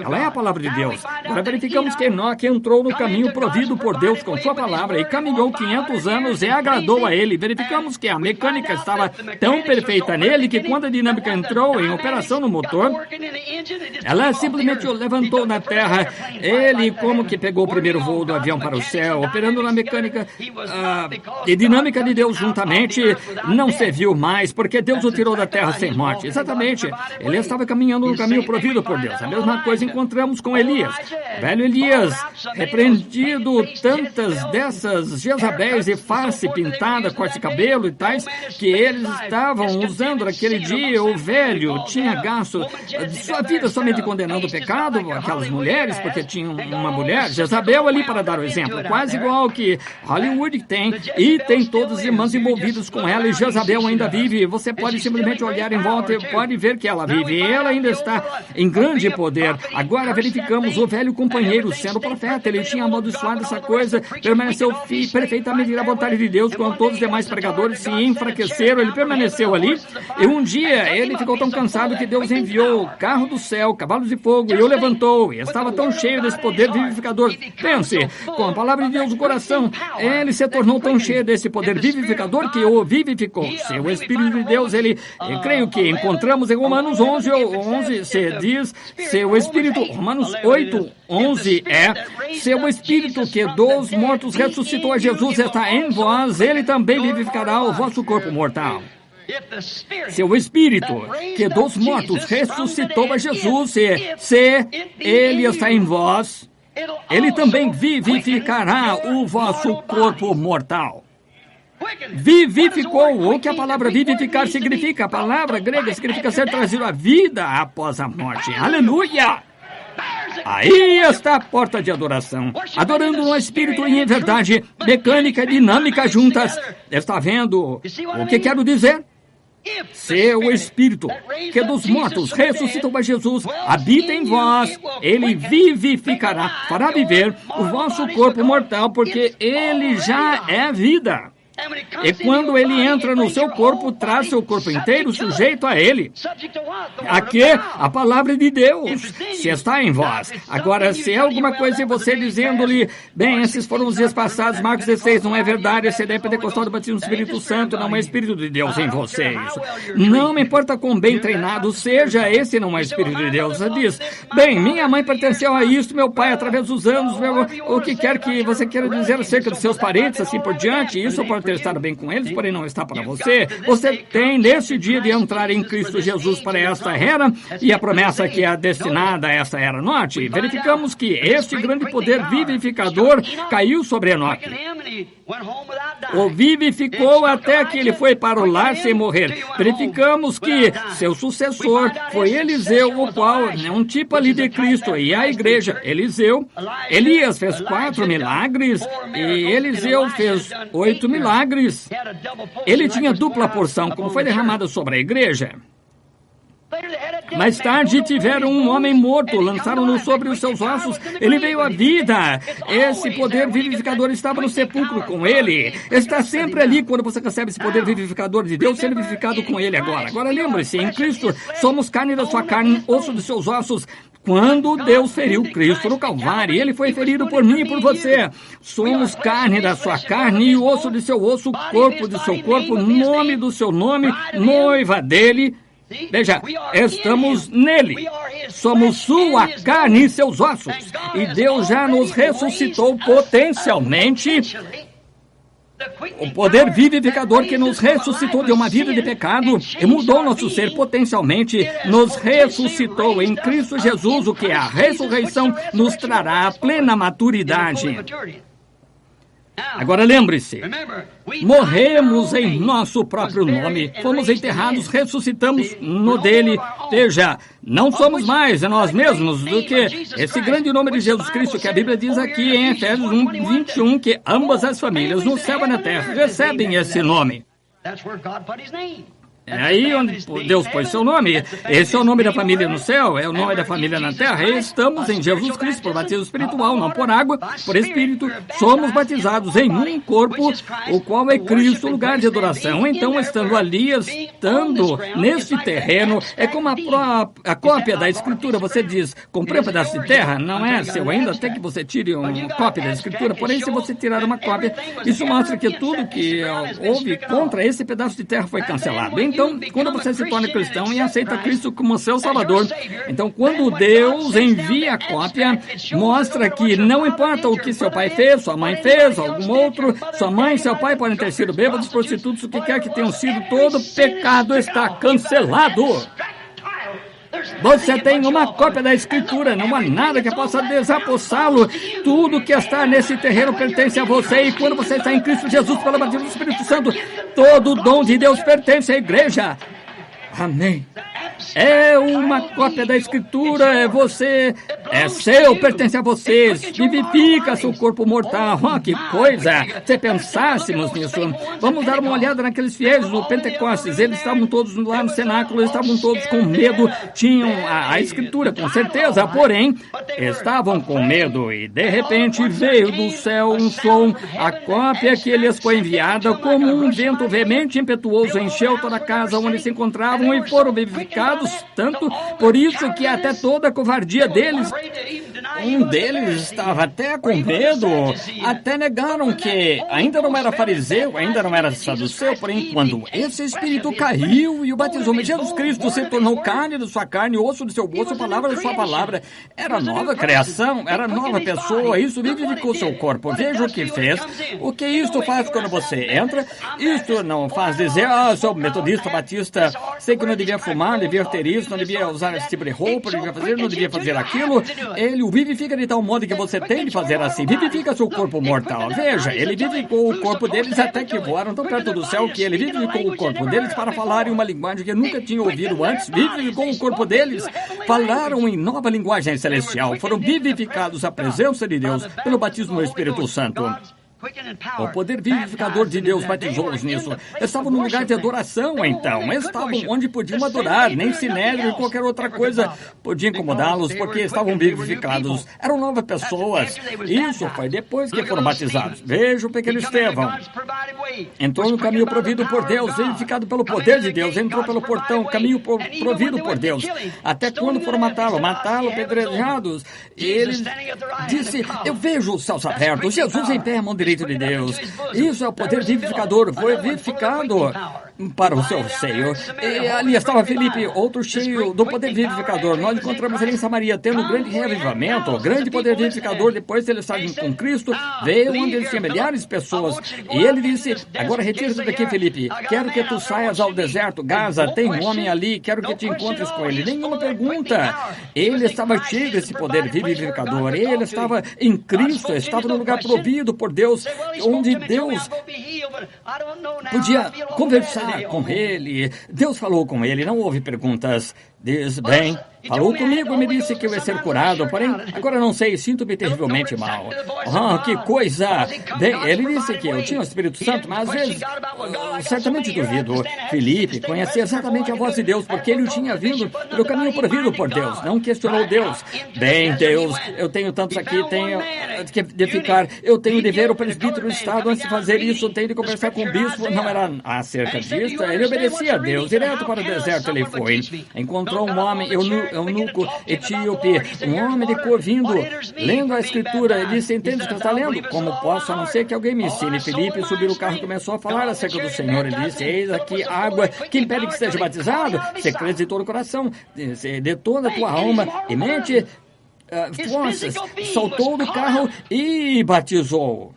ela é a palavra de Deus. Agora verificamos que Enoque entrou no caminho provido por Deus com sua palavra, e caminhou 500 anos e agradou a ele. Verificamos que a mecânica estava tão perfeita nele que quando a dinâmica entrou em operação no motor, ela simplesmente o levantou na terra. Ele como que pegou o primeiro voo do avião para o céu, operando na mecânica e dinâmica de Deus juntamente, não se viu mais, porque Deus o tirou da terra sem morte. Exatamente, ele estava caminhando no caminho provido por Deus. A mesma coisa encontramos com Elias. Velho Elias, repreendido tantas dessas Jezabéis e face pintada, corte de cabelo e tais, que eles estavam usando naquele dia. O velho tinha gasto sua vida somente condenando o pecado, aquelas mulheres, porque tinha uma mulher, Jezabel, ali para dar o exemplo, quase igual que Hollywood tem, e tem todos os irmãos envolvidos com ela, e Jezabel ainda vive. Você pode simplesmente olhar em volta e pode ver que ela vive, e ela ainda está em grande poder. Agora verificamos o velho companheiro sendo profeta. Ele tinha amaldiçoado essa coisa, permaneceu perfeitamente na vontade de Deus, quando todos os demais pregadores se enfraqueceram. Ele permaneceu ali, e um dia ele ficou tão cansado que Deus enviou o carro do céu, cavalos de fogo, e o levantou, e estava tão cheio desse poder vivificador. Pense, com a palavra de Deus no coração, ele se tornou tão cheio desse poder vivificador que o vivificou. Seu Espírito de Deus, eu creio que encontramos em Romanos 11, se diz, seu Espírito, Romanos 8:11 seu Espírito que dos mortos ressuscitou a Jesus está em vós, ele também vivificará o vosso corpo mortal. Seu Espírito que dos mortos ressuscitou a Jesus, se ele está em vós, ele também vivificará o vosso corpo mortal. Vivificou, o que a palavra vivificar significa? A palavra grega significa ser trazido à vida após a morte. Aleluia! Aí está a porta de adoração, adorando no Espírito e em verdade, mecânica e dinâmica juntas. Está vendo o que quero dizer? Seu Espírito, que dos mortos ressuscitou a Jesus, habita em vós, ele vivificará, fará viver o vosso corpo mortal, porque ele já é vida. E quando ele entra no seu corpo, traz seu corpo inteiro sujeito a ele. Aqui, a palavra de Deus, se está em vós. Agora, se é alguma coisa em você dizendo-lhe, bem, esses foram os dias passados, Marcos 16, não é verdade, essa ideia pentecostal do batismo do Espírito Santo, não é Espírito de Deus em vocês. Não me importa quão bem treinado seja, esse não é Espírito de Deus. Você diz, bem, minha mãe pertenceu a isso, meu pai, através dos anos, o que quer que você queira dizer acerca dos seus parentes, assim por diante, isso pode ter estado bem com eles, porém não está para você. Você tem nesse dia de entrar em Cristo Jesus para esta era, e a promessa que é destinada a esta era. Note, verificamos que este grande poder vivificador caiu sobre Enoque. O vivificou até que ele foi para o lar sem morrer. Verificamos que seu sucessor foi Eliseu, o qual é um tipo ali de Cristo, e a igreja, Eliseu. Elias fez 4 milagres, e Eliseu fez 8 milagres. Ele tinha dupla porção, como foi derramada sobre a igreja. Mais tarde tiveram um homem morto, lançaram-no sobre os seus ossos, ele veio à vida. Esse poder vivificador estava no sepulcro com ele. Está sempre ali quando você recebe esse poder vivificador de Deus, sendo vivificado com ele agora. Agora lembre-se, em Cristo somos carne da sua carne, osso dos seus ossos. Quando Deus feriu Cristo no Calvário, ele foi ferido por mim e por você. Somos carne da sua carne e osso de seu osso, corpo de seu corpo, nome do seu nome, noiva dele. Veja, estamos nele. Somos sua carne e seus ossos. E Deus já nos ressuscitou potencialmente. O poder vivificador que nos ressuscitou de uma vida de pecado e mudou nosso ser potencialmente, nos ressuscitou em Cristo Jesus, o que é a ressurreição nos trará a plena maturidade. Agora lembre-se, morremos em nosso próprio nome, fomos enterrados, ressuscitamos no dele. Veja, não somos mais nós mesmos do que esse grande nome de Jesus Cristo, que a Bíblia diz aqui em Efésios 1:21, que ambas as famílias no céu e na terra recebem esse nome. É aí onde Deus pôs seu nome. Esse é o nome da família no céu, é o nome da família na terra. E estamos em Jesus Cristo por batismo espiritual, não por água, por Espírito. Somos batizados em um corpo, o qual é Cristo, lugar de adoração. Então, estando ali, estando neste terreno, é como a cópia da Escritura. Você diz, comprei um pedaço de terra, não é seu ainda, até que você tire uma cópia da Escritura. Porém, se você tirar uma cópia, isso mostra que tudo que houve contra esse pedaço de terra foi cancelado. Então, quando você se torna cristão e aceita Cristo como seu Salvador, então quando Deus envia a cópia, mostra que não importa o que seu pai fez, sua mãe fez, algum outro, sua mãe e seu pai podem ter sido bêbados, prostitutos, o que quer que tenham sido, todo pecado está cancelado. Você tem uma cópia da Escritura, não há nada que possa desapossá-lo. Tudo que está nesse terreno pertence a você, e quando você está em Cristo Jesus, pelo batismo do Espírito Santo, todo o dom de Deus pertence à igreja. Amém. É uma cópia da Escritura, é você, é seu, pertence a vocês, vivifica seu corpo mortal. Oh, que coisa! Se pensássemos nisso, vamos dar uma olhada naqueles fiéis do Pentecostes. Eles estavam todos lá no cenáculo, eles estavam todos com medo, tinham a Escritura, com certeza, porém, estavam com medo e de repente veio do céu um som, a cópia que lhes foi enviada, como um vento veemente e impetuoso, encheu toda a casa onde se encontravam e foram vivificados, tanto por isso que até toda a covardia deles, um deles estava até com medo, até negaram que ainda não era fariseu, ainda não era saduceu, porém quando esse espírito caiu e o batizou, Jesus Cristo se tornou carne da sua carne, osso do seu osso, palavra da sua palavra, era nova criação, era nova pessoa, isso vivificou seu corpo. Veja o que fez, o que isto faz quando você entra. Isto não faz dizer, sou metodista, batista, sei que não devia fumar, não devia ter isso, não devia usar esse tipo de roupa, não devia fazer aquilo. Ele o vivifica de tal modo que você tem de fazer assim, vivifica seu corpo mortal. Veja, ele vivificou o corpo deles até que voaram tão perto do céu que ele vivificou o corpo deles para falarem uma linguagem que nunca tinham ouvido antes, vivificou o corpo deles, falaram em nova linguagem celestial, foram vivificados à presença de Deus pelo batismo do Espírito Santo. O poder vivificador de Deus batizou-os nisso. Estavam no lugar de adoração, então. Estavam onde podiam adorar. Nem sinédrio e qualquer outra coisa podia incomodá-los, porque estavam vivificados. Eram novas pessoas. Isso foi depois que foram batizados. Veja o pequeno Estevão. Entrou no caminho provido por Deus, vivificado pelo poder de Deus. Entrou pelo portão, caminho provido por Deus. Até quando foram matá-lo, apedrejados. Ele disse, eu vejo os céus abertos, Jesus em pé, a mão direita de Deus. Isso é o poder vivificador, foi vivificado para o seu seio. E ali estava Filipe, outro cheio do poder vivificador. Nós encontramos ele em Samaria, tendo um grande reavivamento, grande poder vivificador. Depois ele estava com Cristo, veio onde ele tinha milhares de pessoas. E ele disse, agora retira-se daqui, Filipe. Quero que tu saias ao deserto, Gaza, tem um homem ali, quero que te encontres com ele. Nenhuma pergunta. Ele estava cheio desse poder vivificador. Ele estava em Cristo, estava no lugar provido por Deus, onde Deus podia conversar falar com ele. Deus falou com ele, não houve perguntas. Diz, bem, falou comigo e me disse que eu ia ser curado, porém, agora não sei, sinto-me terrivelmente mal. Que coisa! Bem, ele disse que eu tinha o Espírito Santo, mas às vezes, certamente duvido. Filipe conhecia exatamente a voz de Deus, porque ele tinha vindo pelo caminho provido por Deus, não questionou Deus. Bem, Deus, eu tenho tantos aqui, tenho de ficar, eu tenho de ver o presbítero do Estado antes de fazer isso, tenho de conversar com o bispo, não era acerca disso, ele obedecia a Deus, direto para o deserto ele foi, encontrou um homem, eunuco, etíope, um homem de cor vindo, lendo a escritura, ele disse, entende o que está lendo? Como posso, a não ser que alguém me ensine? Filipe subiu no carro e começou a falar acerca do Senhor, ele disse, eis aqui água, que impede que seja batizado? Se crês de todo o coração, de toda a tua alma e mente, forças, saltou do carro e batizou.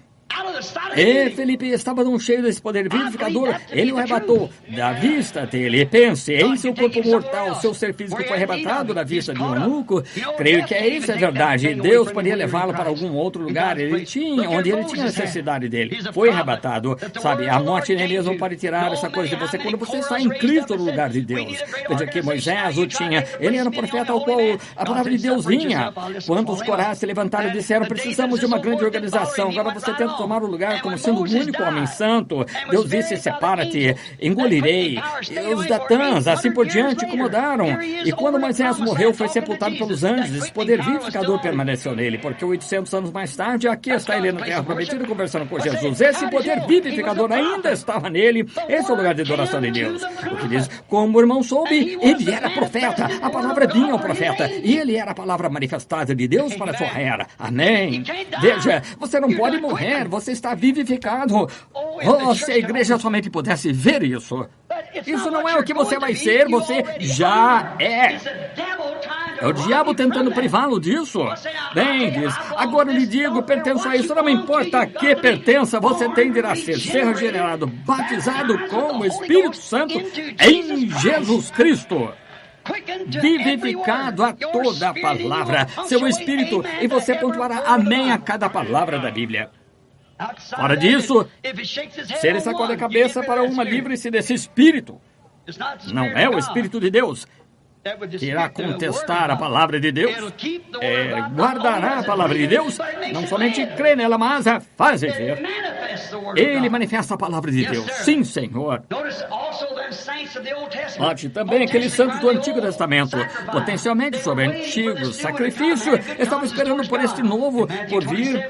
E Felipe estava num cheio desse poder vivificador. Ele o arrebatou da vista dele. Pense, em seu corpo mortal, seu ser físico foi arrebatado da vista de um eunuco. Creio que isso é verdade. Deus poderia levá-lo para algum outro lugar. Onde ele tinha necessidade dele. Foi arrebatado. Sabe, a morte nem mesmo pode tirar essa coisa de você quando você está em Cristo no lugar de Deus. Veja que Moisés o tinha. Ele era um profeta ao qual a palavra de Deus vinha. Quando os corais se levantaram e disseram, precisamos de uma grande organização. Agora você tenta tomar o lugar como sendo o único homem santo. Deus disse, separa-te, engolirei. E os datãs, assim por diante, incomodaram. E quando Moisés morreu, foi sepultado pelos anjos. Esse poder vivificador permaneceu nele, porque 800 anos mais tarde, aqui está ele na terra prometida, conversando com Jesus. Esse poder vivificador ainda estava nele. Esse é o lugar de adoração de Deus. O que diz, como o irmão soube, ele era profeta. A palavra vinha ao profeta. E ele era a palavra manifestada de Deus para a sua era. Amém. Veja, você não pode morrer. Você está vivificado. Se a igreja somente pudesse ver isso. Isso não é o que você vai ser, você já é. É o diabo tentando privá-lo disso. Bem, diz, agora lhe digo, pertenço a isso, não importa a que pertença, você tem de nascer, ser regenerado, batizado com o Espírito Santo em Jesus Cristo. Vivificado a toda a palavra, seu Espírito, e você pontuará amém a cada palavra da Bíblia. Fora disso, se ele sacode a cabeça para uma, livre-se desse espírito. Não é o Espírito de Deus que irá contestar a palavra de Deus. Guardará a palavra de Deus, não somente crê nela, mas a faz ver. Ele manifesta a palavra de Deus. Sim, Senhor. Note também aqueles santos do Antigo Testamento, potencialmente sobre o antigo sacrifício, estavam esperando por este novo por vir.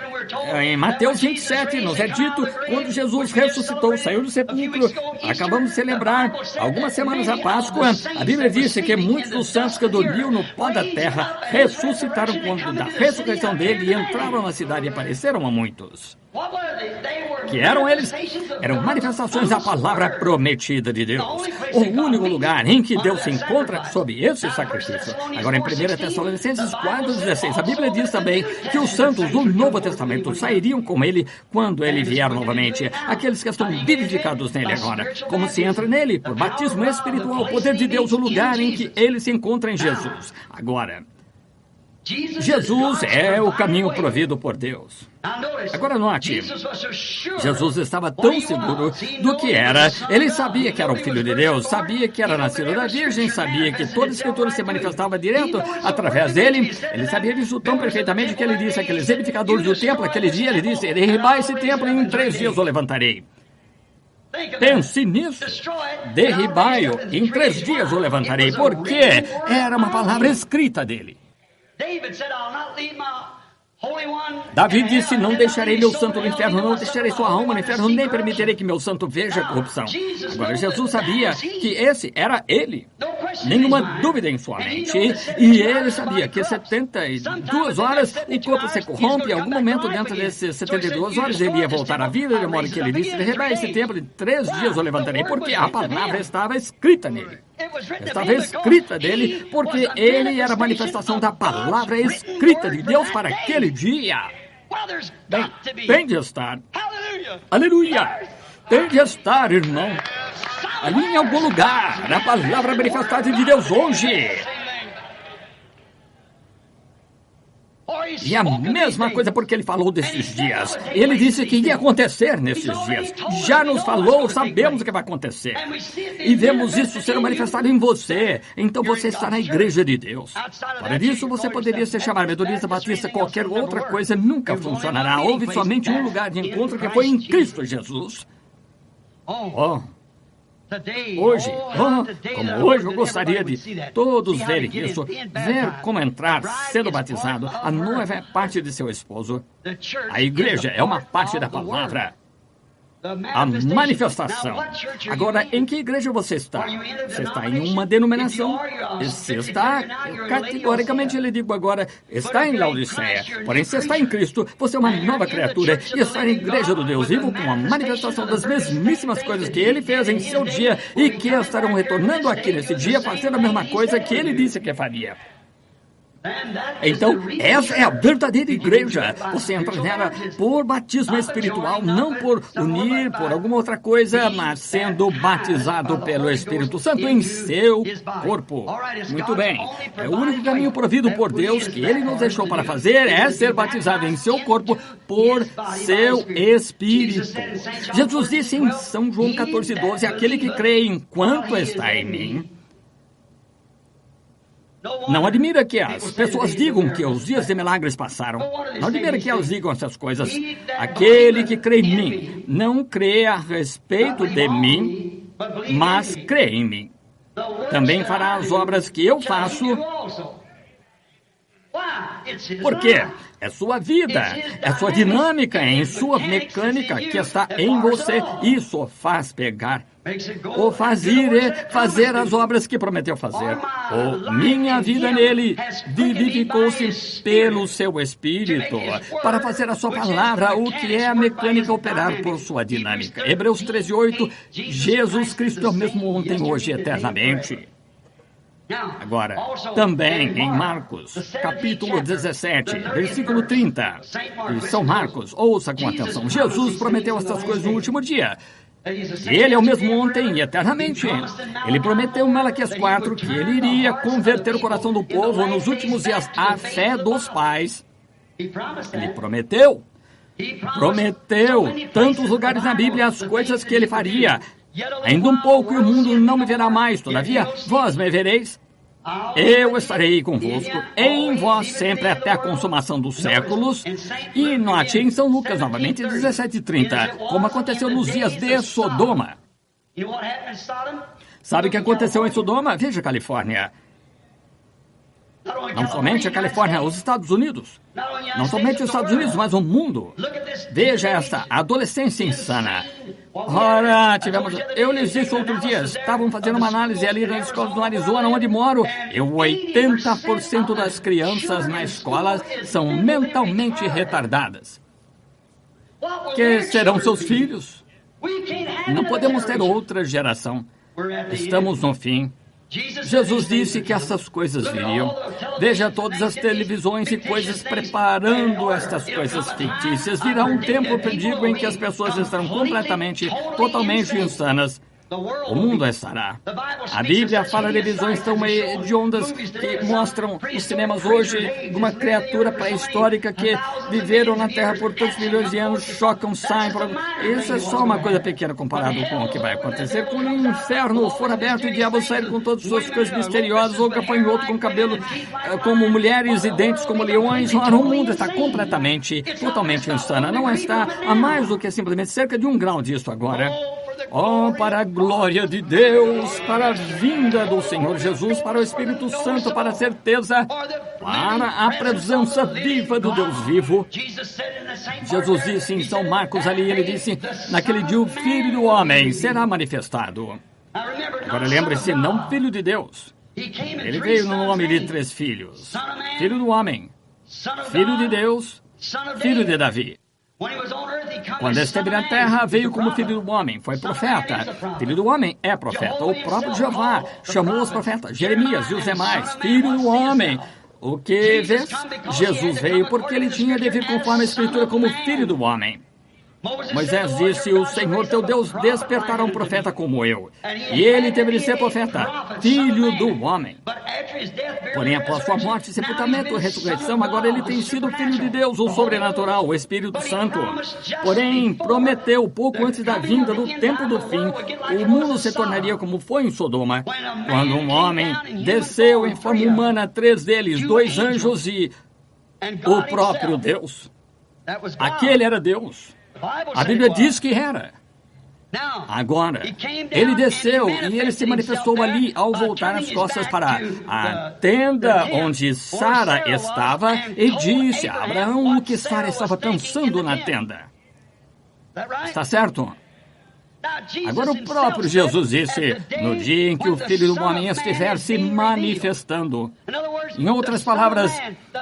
Em Mateus 27, nos é dito, quando Jesus ressuscitou, saiu do sepulcro, acabamos de celebrar algumas semanas a Páscoa, a Bíblia disse que muitos dos santos que dormiam no pó da terra ressuscitaram quando da ressurreição dele e entraram na cidade e apareceram a muitos. Que eram eles? Eram manifestações da palavra prometida de Deus. O único lugar em que Deus se encontra sob esse sacrifício. Agora, em 1 Tessalonicenses 4,16, a Bíblia diz também que os santos do Novo Testamento sairiam com ele quando ele vier novamente. Aqueles que estão vivificados nele agora. Como se entra nele? Por batismo espiritual, o poder de Deus, o lugar em que ele se encontra em Jesus. Agora, Jesus é o caminho provido por Deus. Agora note, Jesus estava tão seguro do que era. Ele sabia que era o Filho de Deus, sabia que era nascido da Virgem, sabia que toda a Escritura se manifestava direto através dele. Ele sabia disso tão perfeitamente que ele disse àqueles edificadores do templo, aquele dia, ele disse, derribai esse templo e em 3 dias o levantarei. Pense nisso. Derribai-o, em 3 dias o levantarei, porque era uma palavra escrita dele. Davi disse, não deixarei meu santo no inferno, não deixarei sua alma no inferno, nem permitirei que meu santo veja a corrupção. Agora, Jesus sabia que esse era ele. Nenhuma dúvida em sua mente. E ele sabia que 72 horas o corpo se corrompe, em algum momento dentro desses 72 horas ele ia voltar à vida, de modo que ele disse, derribai esse templo, em 3 dias o levantarei, porque a palavra estava escrita nele. Estava escrita dele, porque ele era a manifestação da palavra escrita de Deus para aquele dia. Tem de estar. Aleluia! Tem de estar, irmão. Ali em algum lugar, a palavra manifestada de Deus hoje. E a mesma coisa porque ele falou desses dias. Ele disse que ia acontecer nesses dias. Já nos falou, sabemos o que vai acontecer. E vemos isso ser manifestado em você. Então você está na igreja de Deus. Fora disso, você poderia se chamar metodista, batista, qualquer outra coisa, nunca funcionará. Houve somente um lugar de encontro que foi em Cristo Jesus. Hoje, como hoje eu gostaria de todos verem isso, ver como entrar sendo batizado. A noiva é parte de seu esposo. A igreja é uma parte da palavra. A manifestação. Agora, em que igreja você está? Você está em uma denominação? Você está, categoricamente lhe digo agora, está em Laodiceia. Porém, se está em Cristo, você é uma nova criatura e está na igreja do Deus vivo com a manifestação das mesmíssimas coisas que ele fez em seu dia e que estarão retornando aqui nesse dia fazendo a mesma coisa que ele disse que faria. Então, essa é a verdadeira igreja. Você entra nela por batismo espiritual, não por unir, por alguma outra coisa, mas sendo batizado pelo Espírito Santo em seu corpo. Muito bem. É o único caminho provido por Deus que Ele nos deixou para fazer é ser batizado em seu corpo por seu Espírito. Jesus disse em São João 14:12, aquele que crê enquanto está em mim. Não admira que as pessoas digam que os dias de milagres passaram. Não admira que elas digam essas coisas. Aquele que crê em mim, não crê a respeito de mim, mas crê em mim. Também fará as obras que eu faço. Por quê? É sua vida, é sua dinâmica, é em sua mecânica que está em você. Isso faz pegar. Ou fazer as obras que prometeu fazer. Ou minha vida nele vivificou-se pelo seu Espírito, para fazer a sua palavra, o que é a mecânica operar por sua dinâmica. Hebreus 13:8, Jesus Cristo é o mesmo ontem, hoje e eternamente. Agora, também em Marcos, capítulo 17, versículo 30, de São Marcos, ouça com atenção. Jesus prometeu estas coisas no último dia. Ele é o mesmo ontem e eternamente. Ele prometeu em Malaquias 4 que ele iria converter o coração do povo nos últimos dias à fé dos pais. Ele prometeu tantos lugares na Bíblia as coisas que ele faria. Ainda um pouco e o mundo não me verá mais, todavia vós me vereis. Eu estarei convosco, em vós sempre até a consumação dos séculos. E note em São Lucas, novamente, 17:30, como aconteceu nos dias de Sodoma. Sabe o que aconteceu em Sodoma? Veja a Califórnia. Não somente a Califórnia, os Estados Unidos. Não somente os Estados Unidos, mas o mundo. Veja esta adolescência insana. Ora, eu lhes disse outro dia, estavam fazendo uma análise ali nas escolas do Arizona, onde moro, e 80% das crianças na escola são mentalmente retardadas. Que serão seus filhos? Não podemos ter outra geração. Estamos no fim. Jesus disse que essas coisas viriam. Veja todas as televisões e coisas preparando estas coisas fictícias. Virá um tempo, digo, em que as pessoas estarão totalmente insanas. O mundo estará. A Bíblia fala de visões tão hediondas que mostram nos cinemas hoje de uma criatura pré-histórica que viveram na Terra por tantos milhões de anos, chocam, saem. Isso é só uma coisa pequena comparado com o que vai acontecer quando o inferno for aberto e o diabo sair com todas as suas coisas misteriosas, ou gafanhoto com cabelo como mulheres e dentes como leões. Ora, o mundo está totalmente insano. Não está a mais do que simplesmente cerca de 1 grau disso agora. Oh, para a glória de Deus, para a vinda do Senhor Jesus, para o Espírito Santo, para a certeza, para a presença viva do Deus vivo. Jesus disse em São Marcos ali, ele disse, naquele dia o Filho do Homem será manifestado. Agora lembre-se, não Filho de Deus. Ele veio no nome de 3 filhos. Filho do Homem, Filho de Deus, Filho de Davi. Quando esteve na terra, veio como filho do homem, foi profeta. Filho do homem é profeta. O próprio Jeová chamou os profetas, Jeremias e os demais, filho do homem. O que vês? Jesus veio porque ele tinha de vir conforme a Escritura como filho do homem. Moisés disse, o Senhor teu Deus despertará um profeta como eu. E ele teve de ser profeta, filho do homem. Porém, após sua morte, sepultamento e ressurreição, agora ele tem sido Filho de Deus, o sobrenatural, o Espírito Santo. Porém, prometeu, pouco antes da vinda do tempo do fim, o mundo se tornaria como foi em Sodoma, quando um homem desceu em forma humana, 3 deles, 2 anjos e o próprio Deus. Aquele era Deus. A Bíblia diz que era. Agora, ele desceu e ele se manifestou ali ao voltar as costas para a tenda onde Sara estava e disse a Abraão o que Sara estava pensando na tenda. Está certo? Agora o próprio Jesus disse, no dia em que o Filho do Homem estiver se manifestando. Em outras palavras,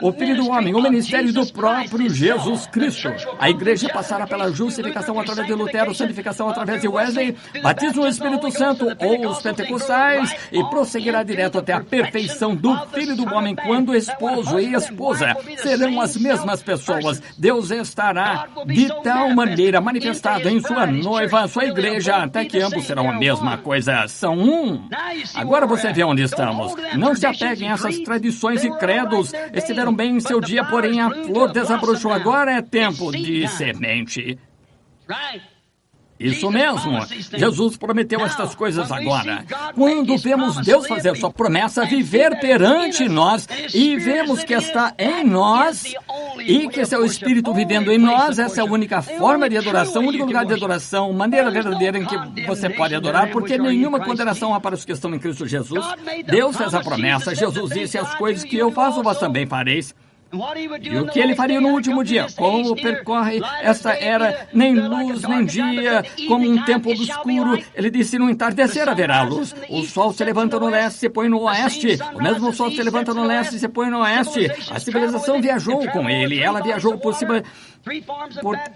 o Filho do Homem, o ministério do próprio Jesus Cristo. A igreja passará pela justificação através de Lutero, santificação através de Wesley, batismo no Espírito Santo ou os pentecostais e prosseguirá direto até a perfeição do Filho do Homem, quando o esposo e esposa serão as mesmas pessoas. Deus estará de tal maneira manifestado em sua noiva, sua igreja, até que ambos serão a mesma coisa, são um. Agora você vê onde estamos. Não se apeguem a essas tradições e credos. Estiveram bem em seu dia, porém a flor desabrochou. Agora é tempo de semente. Isso mesmo. Jesus prometeu estas coisas agora. Quando vemos Deus fazer sua promessa, viver perante nós e vemos que está em nós e que esse é o Espírito vivendo em nós, essa é a única forma de adoração, o único lugar de adoração, maneira verdadeira em que você pode adorar, porque nenhuma condenação há para os que estão em Cristo Jesus. Deus fez a promessa, Jesus disse, as coisas que eu faço, vós também fareis. E o que ele faria no último dia? Como percorre esta era, nem luz, nem dia, como um tempo obscuro. Ele disse, no entardecer haverá luz. O sol se levanta no leste e se põe no oeste. O mesmo sol se levanta no leste e se põe no oeste. A civilização viajou com ele. Ela viajou por cima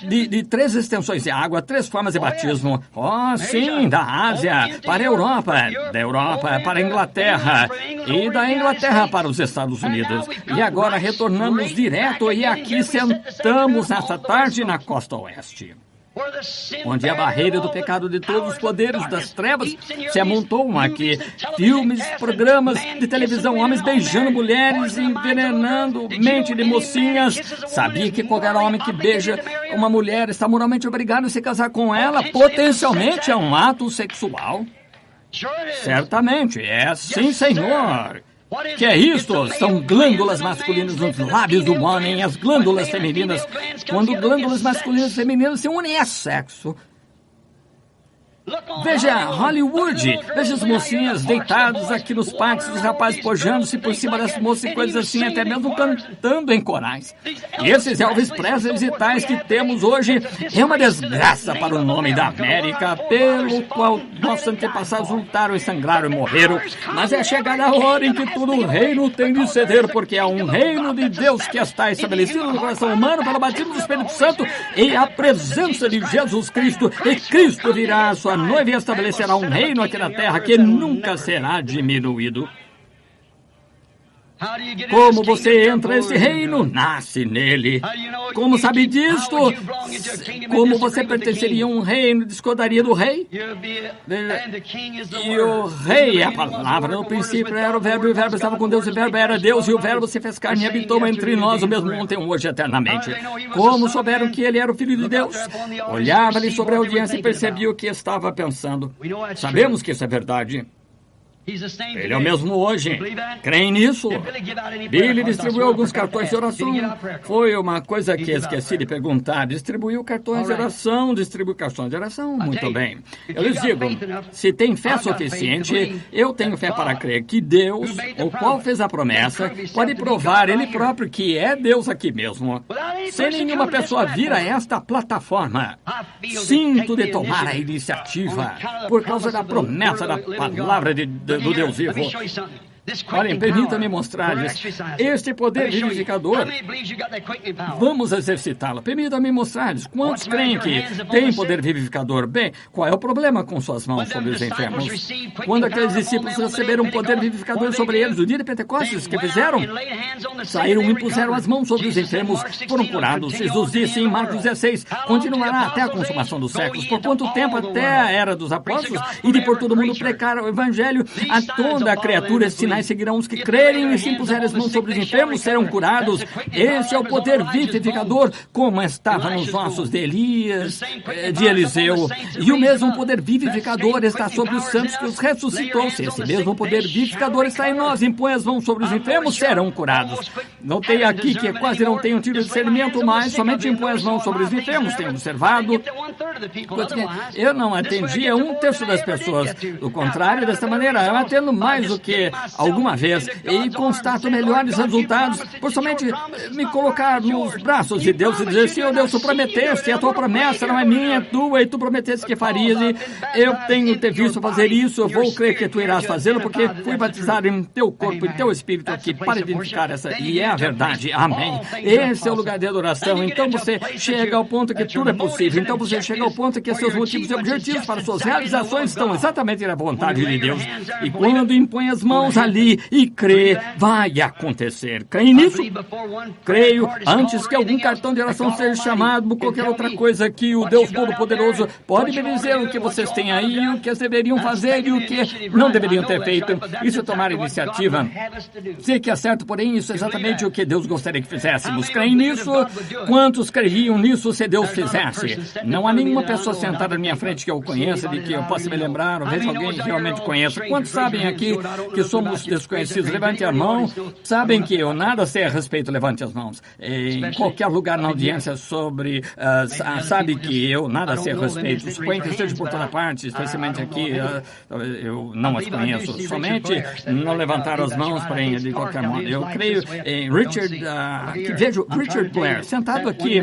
de 3 extensões de água, 3 formas de batismo. Oh, sim, da Ásia para a Europa, da Europa para a Inglaterra e da Inglaterra para os Estados Unidos. E agora retornamos direto e aqui sentamos nessa tarde na costa oeste, onde a barreira do pecado de todos os poderes das trevas se amontoam aqui. Filmes, programas de televisão, homens beijando mulheres, envenenando mente de mocinhas. Sabia que qualquer homem que beija uma mulher está moralmente obrigado a se casar com ela? Potencialmente é um ato sexual. Certamente, é sim, Senhor. Que é isto? São glândulas masculinas nos lábios do homem e as glândulas femininas. Quando glândulas masculinas e femininas se unem, é sexo. Veja Hollywood, veja as mocinhas deitadas aqui nos parques, os rapazes pojando-se por cima das moças e coisas assim, até mesmo cantando em corais. E esses Elvis Presley e tais que temos hoje é uma desgraça para o nome da América, pelo qual nossos antepassados lutaram e sangraram e morreram. Mas é chegada a hora em que todo o reino tem de ceder, porque é um reino de Deus que está estabelecido no coração humano pelo batismo do Espírito Santo e a presença de Jesus Cristo. E Cristo virá a sua noiva e estabelecerá um reino aqui na terra que nunca será diminuído. Como você entra nesse reino, nasce nele. Como sabe disto? Como você pertenceria a um reino, discordaria do rei? E o rei, a palavra no princípio era o verbo, e o verbo estava com Deus, e o verbo era Deus, e o verbo se fez carne e habitou entre nós, o mesmo ontem, hoje, eternamente. Como souberam que ele era o Filho de Deus? Olhava-lhe sobre a audiência e percebia o que estava pensando. Sabemos que isso é verdade. Ele é o mesmo hoje. Creem nisso? Billy distribuiu alguns cartões de oração. Foi uma coisa que esqueci de perguntar. Distribuiu cartões de oração. Muito bem. Eu lhes digo, se tem fé suficiente, eu tenho fé para crer que Deus, o qual fez a promessa, pode provar Ele próprio que é Deus aqui mesmo. Sem nenhuma pessoa vir a esta plataforma, sinto de tomar a iniciativa por causa da promessa da palavra do Deus vivo. Olhem, permita-me mostrar-lhes este poder vivificador. Vamos exercitá-lo. Permita-me mostrar-lhes quantos creem que tem poder vivificador. Bem, qual é o problema com suas mãos sobre os enfermos? Quando aqueles discípulos receberam poder vivificador sobre eles, o dia de Pentecostes, que fizeram? Saíram e puseram as mãos sobre os enfermos, foram curados. Jesus disse em Marcos 16, continuará até a consumação dos séculos. Por quanto tempo? Até a era dos apóstolos, e de por todo mundo pregar o evangelho a toda a criatura, esse sinais seguirão os que crerem, e se impuserem as mãos sobre os enfermos, serão curados. Esse é o poder vivificador, como estava nos ossos de Elias, de Eliseu. E o mesmo poder vivificador está sobre os santos que os ressuscitou. Se esse mesmo poder vivificador está em nós, impõe as mãos sobre os enfermos, serão curados. Notei aqui que quase não tenho tido discernimento, mas somente impõe as mãos sobre os enfermos. Tenho observado. Eu não atendia 1/3 das pessoas. Do contrário, desta maneira, eu atendo mais do que alguma vez e constato melhores resultados por somente me colocar nos braços de Deus e dizer: Senhor Deus, tu prometeste, a tua promessa não é minha, é tua, e tu prometeste que farias, e eu tenho te visto fazer isso, eu vou crer que tu irás fazê-lo, porque fui batizado em teu corpo e teu espírito aqui para identificar essa, e é a verdade, amém. Esse é o lugar de adoração. Então você chega ao ponto que tudo é possível, então você chega ao ponto que seus motivos e objetivos para suas realizações estão exatamente na vontade de Deus, e quando impõe as mãos ali e crê, vai acontecer. Creio nisso? Creio, antes que algum cartão de oração seja chamado por qualquer outra coisa, que o Deus Todo-Poderoso pode me dizer o que vocês têm aí, o que eles deveriam fazer e o que não deveriam ter feito. Isso é tomar iniciativa. Sei que é certo, porém isso é exatamente o que Deus gostaria que fizéssemos. Creem nisso? Quantos creriam nisso se Deus fizesse? Não há nenhuma pessoa sentada na minha frente que eu conheça, de que eu possa me lembrar, ou veja alguém que realmente conheça. Quantos sabem aqui que somos desconhecidos? Levante a mão. Sabem que eu nada sei a respeito, levante as mãos. Em qualquer lugar na audiência sobre, sabe que eu nada sei a respeito. Suponho que esteja por toda parte, especialmente aqui, eu não as conheço. Somente não levantaram as mãos, porém, de qualquer modo. Eu creio em Richard, vejo Richard Blair sentado aqui.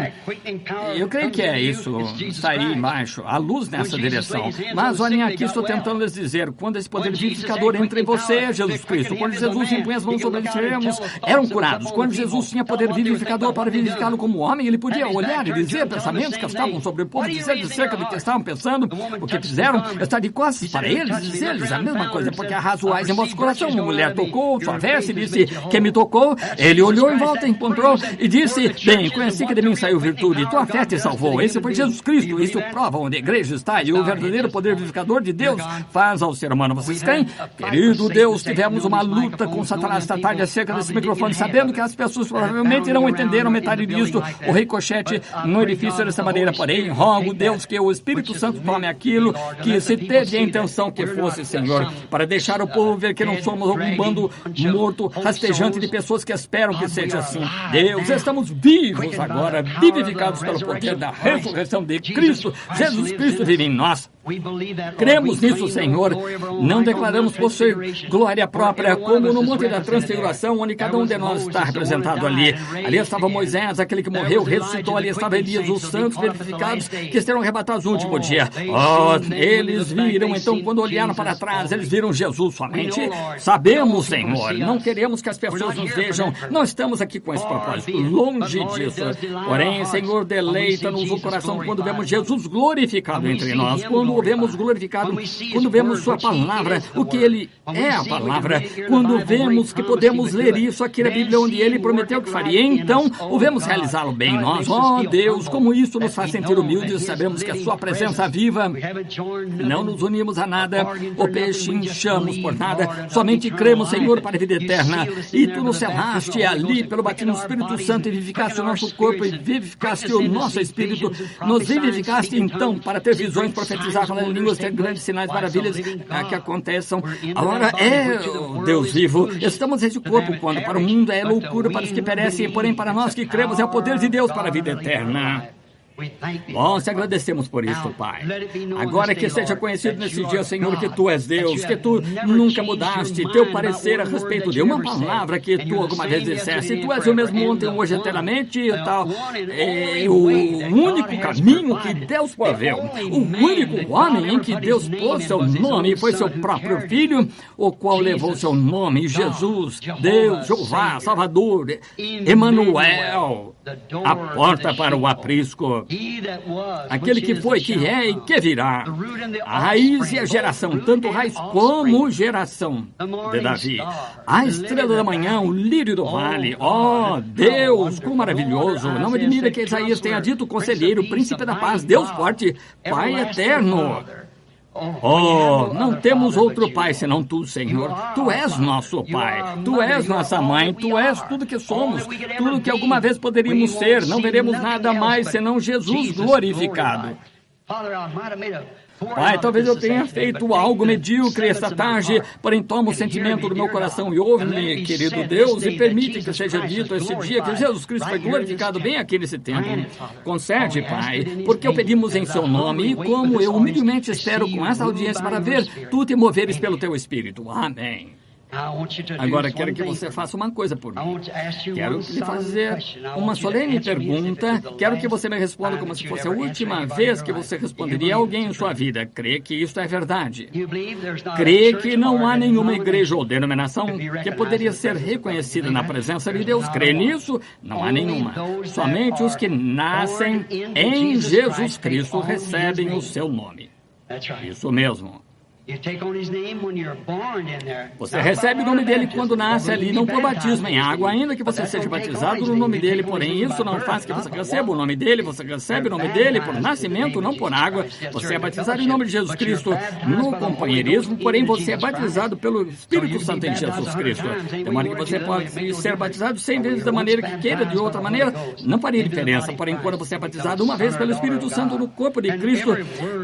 Eu creio que é isso, está aí embaixo, a luz nessa direção. Mas olhem aqui, estou tentando lhes dizer, quando esse poder vivificador entra em você, Jesus Cristo, quando Jesus impõe as mãos sobre os enfermos, eram curados. Quando Jesus tinha poder vivificador para vivificá-lo como homem, ele podia olhar e dizer pensamentos que estavam sobre o povo, dizer cerca do que estavam pensando, o que fizeram, estar de costas para eles, dizer-lhes a mesma coisa, porque arrazoais em vosso coração. Uma mulher tocou sua veste e disse: quem me tocou? Ele olhou em volta, encontrou e disse: bem, conheci que de mim saiu virtude, tua fé te salvou. Esse foi Jesus Cristo. Isso prova onde a igreja está, e o verdadeiro poder vivificador de Deus faz ao ser humano. Vocês creem? Querido Deus, tivemos uma luta com Satanás esta tarde acerca desse microfone, sabendo que as pessoas provavelmente não entenderam metade disso, o ricochete no edifício dessa maneira. Porém, rogo, Deus, que o Espírito Santo tome aquilo que se teve a intenção que fosse, Senhor, para deixar o povo ver que não somos algum bando morto, rastejante de pessoas que esperam que seja assim. Deus, estamos vivos agora, vivificados pelo poder da ressurreição de Cristo. Jesus Cristo vive em nós. Cremos nisso, Senhor. Não declaramos possuir glória própria, como no Monte da Transfiguração, onde cada um de nós está representado ali. Ali estava Moisés, aquele que morreu, ressuscitou. Ali estava Elias, os santos verificados que serão arrebatados no último dia. Eles viram, então, quando olharam para trás, eles viram Jesus somente. Sabemos, Senhor, não queremos que as pessoas nos vejam. Não estamos aqui com esse propósito, longe disso. Porém, Senhor, deleita-nos o coração quando vemos Jesus glorificado entre nós, quando o vemos glorificado, quando vemos sua palavra, o que ele é a palavra, quando vemos que podemos ler isso aqui na Bíblia, onde ele prometeu que faria, então o vemos realizá-lo bem. Nós, Deus, como isso nos faz sentir humildes, sabemos que a sua presença viva, não nos unimos a nada, o pechinchamos por nada, somente cremos, Senhor, para a vida eterna, e tu nos selaste ali pelo batismo do Espírito Santo, e vivificaste o nosso corpo, e vivificaste o nosso espírito, nos vivificaste então para ter visões, profetizar, falar em línguas, ter grandes sinais, maravilhas que aconteçam. Agora o Deus vivo. Estamos nesse corpo, quando para o mundo é loucura para os que perecem, porém para nós que cremos é o poder de Deus para a vida eterna. Nós te agradecemos por isso, Pai. Agora que seja conhecido nesse dia, Senhor, que Tu és Deus, que Tu nunca mudaste teu parecer a respeito de uma palavra que Tu alguma vez disseste. Tu és o mesmo ontem, hoje, eternamente e tal. É o único caminho que Deus proveu, o único homem em que Deus pôs seu nome foi seu próprio Filho, o qual levou seu nome, Jesus, Deus, Jeová, Salvador, Emanuel, a porta para o aprisco. Aquele que foi, que é e que virá. A raiz e a geração, tanto raiz como geração de Davi. A estrela da manhã, o lírio do vale. Deus, quão maravilhoso. Não me admira que Isaías tenha dito conselheiro, príncipe da paz, Deus forte, Pai eterno. Oh, não temos outro Pai senão Tu, Senhor. Tu és nosso Pai, Tu és nossa mãe, Tu és tudo que somos, tudo que alguma vez poderíamos ser. Não veremos nada mais senão Jesus glorificado. Pai, talvez eu tenha feito algo medíocre esta tarde, porém toma o sentimento do meu coração e ouve-me, querido Deus, e permite que seja dito esse dia que Jesus Cristo foi glorificado bem aqui nesse templo. Concede, Pai, porque o pedimos em seu nome e como eu humildemente espero com essa audiência para ver Tu te moveres pelo Teu Espírito. Amém. Agora quero que você faça uma coisa por mim. Quero lhe fazer uma solene pergunta. Quero que você me responda como se fosse a última vez que você responderia a alguém em sua vida. Crê que isto é verdade? Crê que não há nenhuma igreja ou denominação que poderia ser reconhecida na presença de Deus? Crê nisso? Não há nenhuma. Somente os que nascem em Jesus Cristo recebem o seu nome. Isso mesmo. Você recebe o nome dele quando nasce ali, não por batismo em água, ainda que você seja batizado no nome dele, porém isso não faz que você receba o nome dele, você recebe o nome dele por nascimento, não por água. Você é batizado em nome de Jesus Cristo no companheirismo, porém você é batizado pelo Espírito Santo em Jesus Cristo. De modo que você pode ser batizado 100 vezes da maneira que queira, de outra maneira, não faria diferença. Porém, quando você é batizado uma vez pelo Espírito Santo no corpo de Cristo,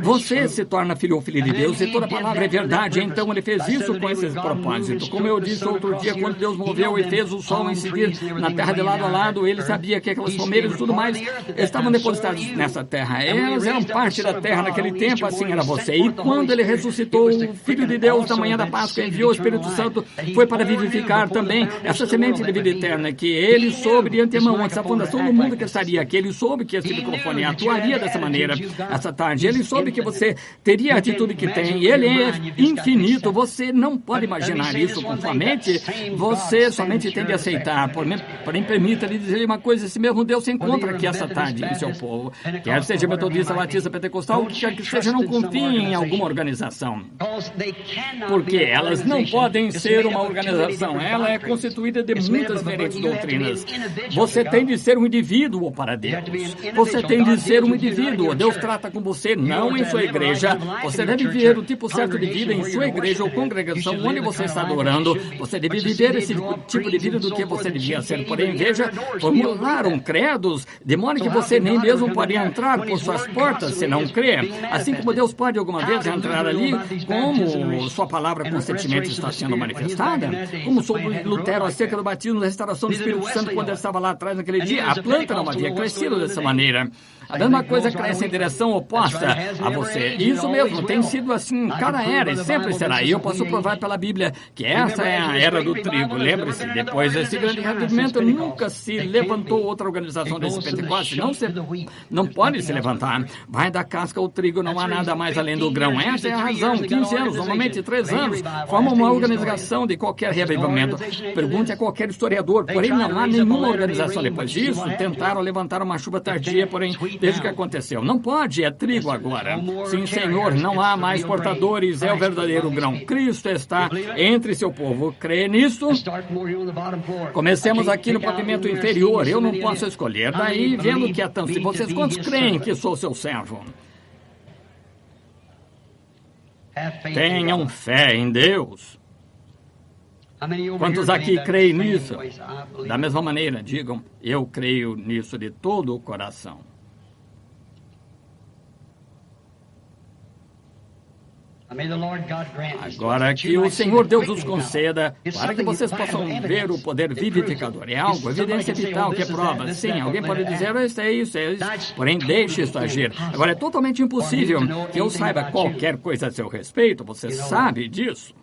você se torna filho ou filha de Deus e toda a palavra é verdade. Então ele fez isso com esse propósito. Como eu disse outro dia, quando Deus moveu e fez o sol incidir na terra de lado a lado, ele sabia que aquelas palmeiras e tudo mais estavam depositadas nessa terra. Elas eram parte da terra naquele tempo, assim era você. E quando ele ressuscitou, o Filho de Deus, na manhã da Páscoa, enviou o Espírito Santo, foi para vivificar também essa semente de vida eterna que ele soube de antemão, antes da fundação do mundo, que estaria aqui. Ele soube que esse microfone atuaria dessa maneira essa tarde. Ele soube que você teria a atitude que tem. Ele é infinito, você não pode imaginar isso com sua mente, você somente tem de aceitar. Porém, permita-lhe dizer uma coisa, esse mesmo Deus se encontra aqui essa tarde em seu povo. Quer seja metodista, batista, pentecostal, quer que seja, não confie em alguma organização. Porque elas não podem ser uma organização, ela é constituída de muitas diferentes doutrinas. Você tem de ser um indivíduo para Deus. Você tem de ser um indivíduo. Deus trata com você, não em sua igreja. Você deve viver o tipo certo de vida em sua igreja ou congregação onde você está adorando. Você deve viver esse tipo de vida do que você devia ser. Porém, veja, formularam credos, de modo que você nem mesmo pode entrar por suas portas se não crê. Assim como Deus pode alguma vez entrar ali, como sua palavra constantemente está sendo manifestada, como sobre Lutero acerca do batismo da restauração do Espírito Santo quando ele estava lá atrás naquele dia, a planta não havia crescido dessa maneira. A mesma coisa cresce em direção oposta a você. Isso mesmo, tem sido assim em cada era e sempre será. E eu posso provar pela Bíblia que essa é a era do trigo. Lembre-se, depois desse grande arrependimento, nunca se levantou outra organização desse Pentecoste. Não pode se levantar. Vai da casca ao trigo, não há nada mais além do grão. Essa é a razão. 15 anos, normalmente 3 anos, formam uma organização de qualquer reavivamento. Pergunte a qualquer historiador. Porém, não há nenhuma organização depois disso. Tentaram levantar uma chuva tardia, porém, desde que aconteceu. Não pode, é trigo agora. Sim, Senhor, não há mais portadores, é o verdadeiro grão. Cristo está entre seu povo. Crê nisso? Comecemos aqui no pavimento inferior. Eu não posso escolher. Daí, vendo que é tão... Se vocês quantos creem que sou seu servo? Tenham fé em Deus. Quantos aqui creem nisso? Da mesma maneira, digam, eu creio nisso de todo o coração. Agora que o Senhor Deus os conceda, para que vocês possam ver o poder vivificador. É algo, evidência vital que é prova. Sim, alguém pode dizer, isso é isso. Porém, deixe isso agir. Agora, é totalmente impossível que eu saiba qualquer coisa a seu respeito. Você sabe disso.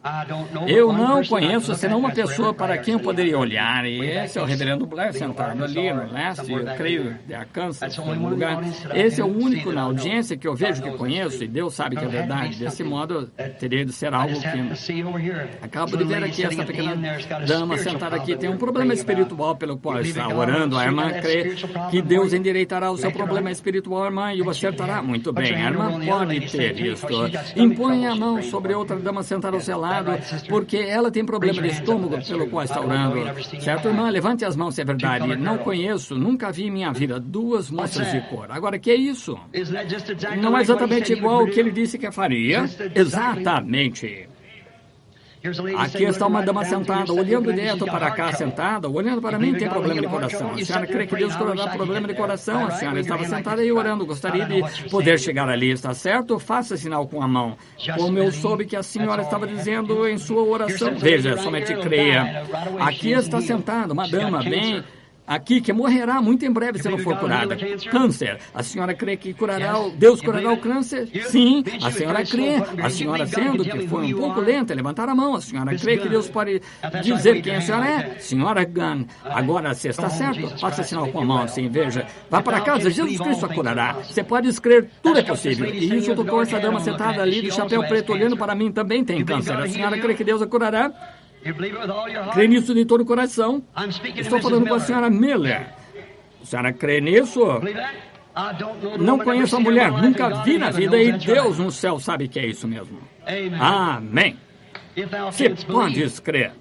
Eu não conheço senão uma pessoa para quem eu poderia olhar. E esse é o reverendo Blair, sentado ali no leste, eu creio, de Arkansas, no lugar. Esse é o único na audiência que eu vejo que conheço, e Deus sabe que é verdade. Desse modo, certo? Teria de ser algo que... Acabo de ver aqui essa pequena dama sentada aqui. Tem um problema espiritual pelo qual está orando. A irmã crê que Deus endireitará o seu problema espiritual, irmã, e o acertará. Muito bem, a irmã pode ter isso. Impõe a mão sobre outra dama sentada ao seu lado, porque ela tem problema de estômago pelo qual está orando. Certo, irmã? Levante as mãos se é verdade. Não conheço, nunca vi em minha vida 2 moças de cor. Agora, que é isso? Não é exatamente igual ao que ele disse que faria? Exatamente. Aqui está uma dama sentada, olhando direto para cá, sentada, olhando para mim, tem problema de coração. A senhora crê que Deus curará problema de coração? A senhora estava sentada e orando, gostaria de poder chegar ali, está certo? Faça sinal com a mão. Como eu soube que a senhora estava dizendo em sua oração, veja, somente creia. Aqui está sentada uma dama bem... aqui, que morrerá muito em breve se não for curada. Câncer. A senhora crê que Deus curará o câncer? Sim, a senhora crê. A senhora, sendo que foi um pouco lenta, levantar a mão. A senhora crê que Deus pode dizer quem a senhora é? Senhora Gunn. Agora, se está certo, faça sinal com a mão assim, veja. Vá para casa, Jesus Cristo a curará. Você pode escrever, tudo é possível. E isso tocou essa dama sentada ali de chapéu preto olhando para mim, também tem câncer. A senhora crê que Deus a curará? Crê nisso de todo o coração? Estou falando com a senhora Miller. A senhora crê nisso? Não conheço a mulher, nunca vi na vida, e Deus no céu sabe que é isso mesmo. Amém. Você pode crer.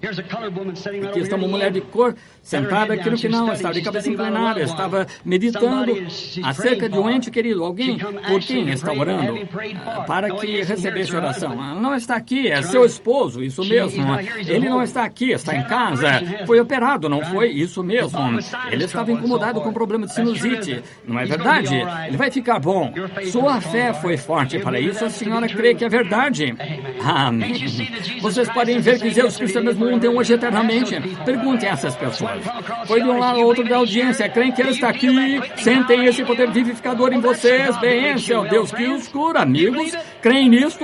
Aqui está uma mulher de cor sentada aqui no final, estava de cabeça inclinada, estava meditando acerca de um ente querido, alguém por quem está orando para que recebesse oração. Não está aqui, é seu esposo, isso mesmo. Ele não está aqui, está em casa. Foi operado, não foi? Isso mesmo. Ele estava incomodado com problema de sinusite. Não é verdade? Ele vai ficar bom. Sua fé foi forte para isso, a senhora crê que é verdade. Amém. Vocês podem ver que Jesus Cristo é mesmo ontem, hoje e eternamente. Perguntem a essas pessoas. Foi de um lado ao outro da audiência. Creem que Ele está aqui. Sentem esse poder vivificador em vocês. Bem, esse é o Deus que os cura, amigos. Creem nisto?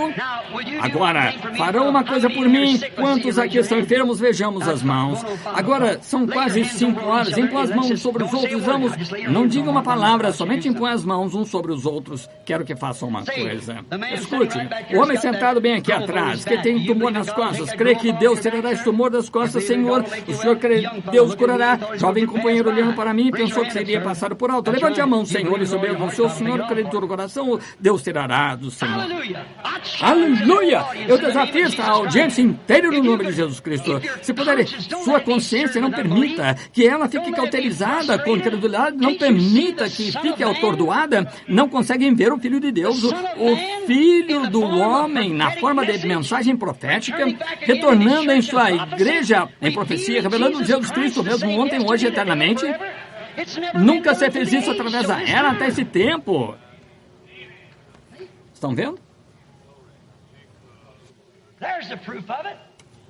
Agora, farão uma coisa por mim. Quantos aqui estão enfermos? Vejamos as mãos. Agora, são quase 5 horas. Impõe as mãos sobre os outros. Vamos. Não diga uma palavra, somente impõe as mãos uns sobre os outros. Quero que façam uma coisa. Escute, o homem sentado bem aqui atrás, que tem tumor nas costas, crê que Deus tirará esse tumor das costas, Senhor. O Senhor crê que Deus curará. Jovem companheiro olhando para mim, pensou que seria passado por alto. Levante a mão, Senhor, e sobre o Senhor crê de todo o coração, Deus tirará do Senhor. Aleluia! Eu desafio esta audiência inteira no nome de Jesus Cristo. Se puder, sua consciência não permita que ela fique cauterizada com incredulidade, não permita que fique atordoada. Não conseguem ver o Filho de Deus, o Filho do homem, na forma de mensagem profética, retornando em sua igreja em profecia, revelando Jesus Cristo mesmo ontem, hoje e eternamente. Nunca se fez isso através da era até esse tempo. Estão vendo?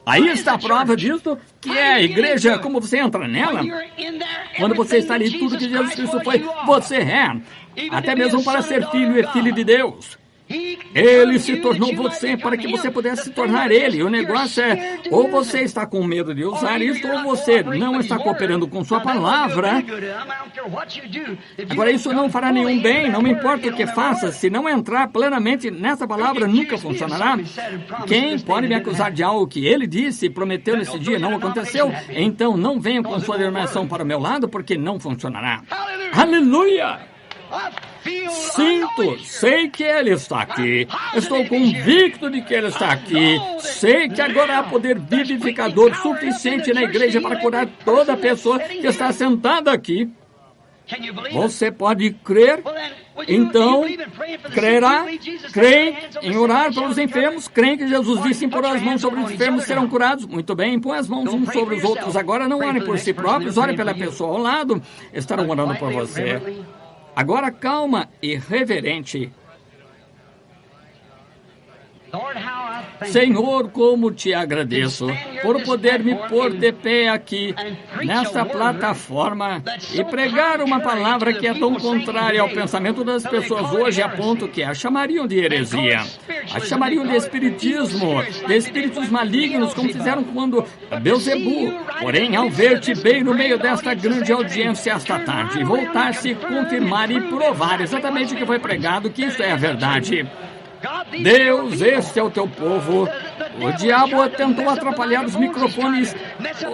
Aí está a prova disso, que é a igreja, como você entra nela. Quando você está ali, tudo que Jesus Cristo foi, você é. Até mesmo para ser filho e filha de Deus. Ele se tornou você para que você pudesse se tornar Ele. O negócio é, ou você está com medo de usar isso, ou você não está cooperando com sua palavra. Agora, isso não fará nenhum bem, não importa o que faça. Se não entrar plenamente nessa palavra, nunca funcionará. Quem pode me acusar de algo que Ele disse e prometeu nesse dia não aconteceu? Então, não venha com sua afirmação para o meu lado, porque não funcionará. Aleluia! Sinto, sei que Ele está aqui. Estou convicto de que Ele está aqui. Sei que agora há poder vivificador suficiente na igreja para curar toda pessoa que está sentada aqui. Você pode crer? Então, crerá? Creem em orar pelos enfermos? Creem que Jesus disse impor as mãos sobre os enfermos serão curados? Muito bem, impõe as mãos uns sobre os outros. Agora não orem por si próprios, orem pela pessoa ao lado. Estarão orando por você. Agora, calma e reverente. Senhor, como te agradeço por poder me pôr de pé aqui, nesta plataforma, e pregar uma palavra que é tão contrária ao pensamento das pessoas hoje, a ponto que a chamariam de heresia, a chamariam de espiritismo, de espíritos malignos, como fizeram quando Beelzebu. Porém, ao ver-te bem no meio desta grande audiência esta tarde, voltar-se, confirmar e provar exatamente o que foi pregado, que isso é a verdade. Deus, este é o teu povo. O diabo tentou atrapalhar os microfones,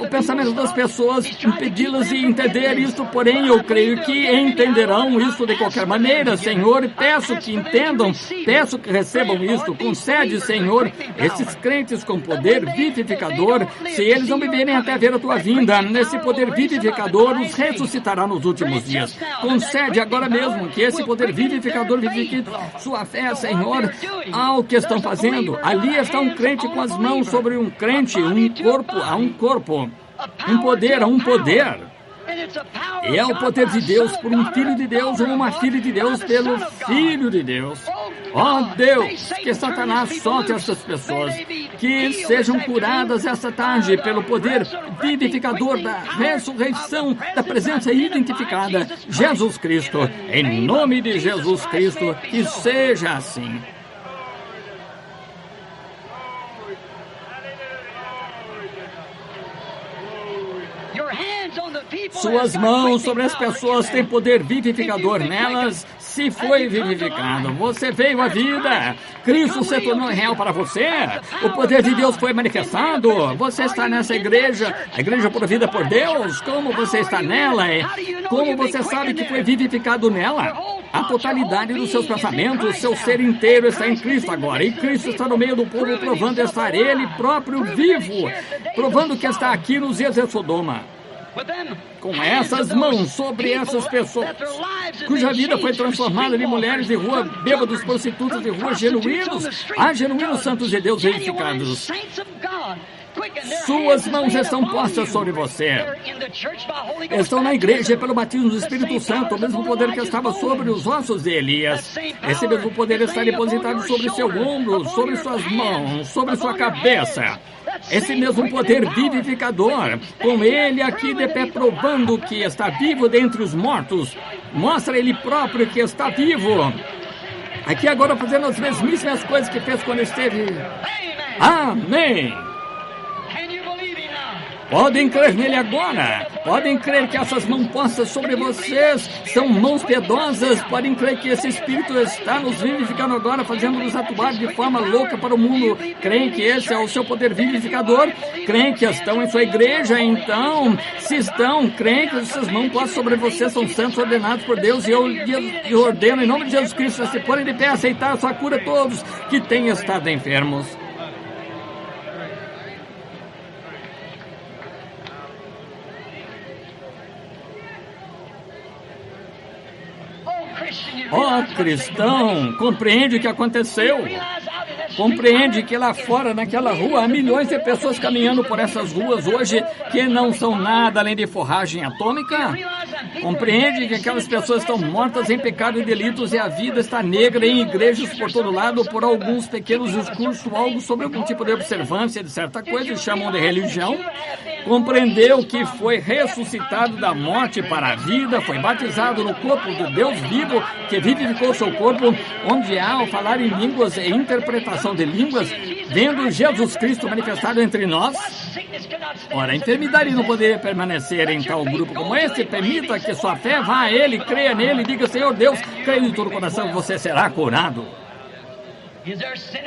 o pensamento das pessoas, impedi-las de entender isto, porém eu creio que entenderão isso de qualquer maneira, Senhor, e peço que entendam, peço que recebam isto. Concede, Senhor, esses crentes com poder vivificador, se eles não viverem até ver a tua vinda, nesse poder vivificador os ressuscitará nos últimos dias. Concede agora mesmo que esse poder vivificador vivifique sua fé, Senhor, ao que estão fazendo. Ali está um crente com as mãos sobre um crente, um corpo a um corpo, um poder a um poder. E é o poder de Deus por um filho de Deus ou uma filha de Deus pelo filho de Deus. Ó Deus, que Satanás solte essas pessoas, que sejam curadas esta tarde pelo poder vivificador da ressurreição, da presença identificada, Jesus Cristo. Em nome de Jesus Cristo, que seja assim. Suas mãos sobre as pessoas têm poder vivificador nelas. Se foi vivificado, você veio à vida. Cristo se tornou real para você. O poder de Deus foi manifestado. Você está nessa igreja, a igreja provida por Deus. Como você está nela? Como você sabe que foi vivificado nela? A totalidade dos seus pensamentos, seu ser inteiro está em Cristo agora. E Cristo está no meio do povo, provando estar Ele próprio vivo, provando que está aqui nos dias de Sodoma. Com essas mãos sobre essas pessoas, cuja vida foi transformada de mulheres de rua, bêbados, prostitutas de rua, genuínos, há genuínos santos de Deus verificados. Suas mãos estão postas sobre você. Estão na igreja pelo batismo do Espírito Santo, o mesmo poder que estava sobre os ossos de Elias. Esse mesmo poder está depositado sobre seu ombro, sobre suas mãos, sobre sua cabeça. Esse mesmo poder vivificador, com ele aqui de pé provando que está vivo dentre os mortos, mostra ele próprio que está vivo. Aqui agora fazendo as mesmíssimas coisas que fez quando esteve. Amém! Podem crer nele agora. Podem crer que essas mãos postas sobre vocês são mãos piedosas. Podem crer que esse Espírito está nos vivificando agora, fazendo-nos atuar de forma louca para o mundo. Creem que esse é o seu poder vivificador. Creem que estão em sua igreja. Então, se estão, creem que essas mãos postas sobre vocês são santos, ordenados por Deus. E eu ordeno, em nome de Jesus Cristo, a se porem de pé, aceitar a sua cura a todos que têm estado enfermos. Ó cristão, compreende o que aconteceu? Compreende que lá fora, naquela rua, há milhões de pessoas caminhando por essas ruas hoje que não são nada além de forragem atômica? Compreende que aquelas pessoas estão mortas em pecado e delitos e a vida está negra em igrejas por todo lado por alguns pequenos discursos, algo sobre algum tipo de observância de certa coisa e chamam de religião? Compreendeu que foi ressuscitado da morte para a vida, foi batizado no corpo do Deus vivo que vivificou seu corpo, onde há ao falar em línguas e interpretação de línguas, vendo Jesus Cristo manifestado entre nós? Ora, a enfermidade não poderia permanecer em tal grupo como este. Permita que sua fé vá a Ele, creia nele, diga: Senhor Deus, creio de todo o coração que você será curado.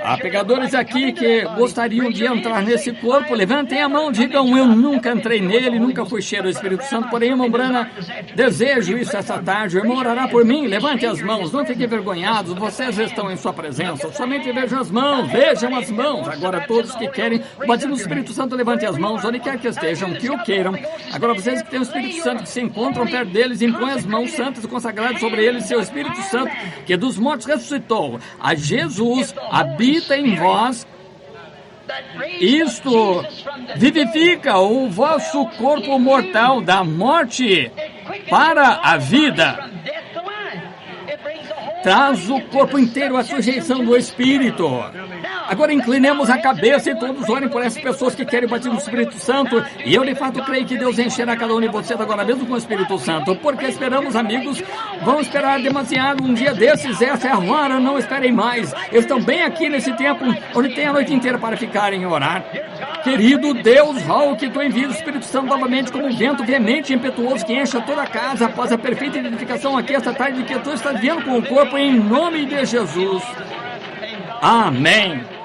Há pecadores aqui que gostariam de entrar nesse corpo. Levantem a mão, digam: eu nunca entrei nele, nunca fui cheio do Espírito Santo, porém, irmão Brana, desejo isso essa tarde. O irmão orará por mim. Levante as mãos, não fiquem envergonhados, vocês estão em sua presença. Somente vejam as mãos. Agora, todos que querem o batismo do Espírito Santo, levantem as mãos, onde quer que estejam, que o queiram. Agora, vocês que têm o Espírito Santo, que se encontram perto deles, impõem as mãos santas e consagradas sobre eles, seu Espírito Santo, que dos mortos ressuscitou. A Jesus habita em vós. Isto vivifica o vosso corpo mortal da morte para a vida. Traz o corpo inteiro à sujeição do Espírito. Agora inclinemos a cabeça e todos orem por essas pessoas que querem o batismo do Espírito Santo. E eu de fato creio que Deus encherá cada um de vocês agora mesmo com o Espírito Santo. Porque esperamos, amigos, vão esperar demasiado um dia desses. Essa é a hora, não esperem mais. Estão bem aqui nesse tempo onde tem a noite inteira para ficarem e orar. Querido Deus, rogo que tu envies o Espírito Santo novamente como um vento veemente e impetuoso que encha toda a casa após a perfeita identificação aqui esta tarde que tu estás vendo com o corpo em nome de Jesus. Amém.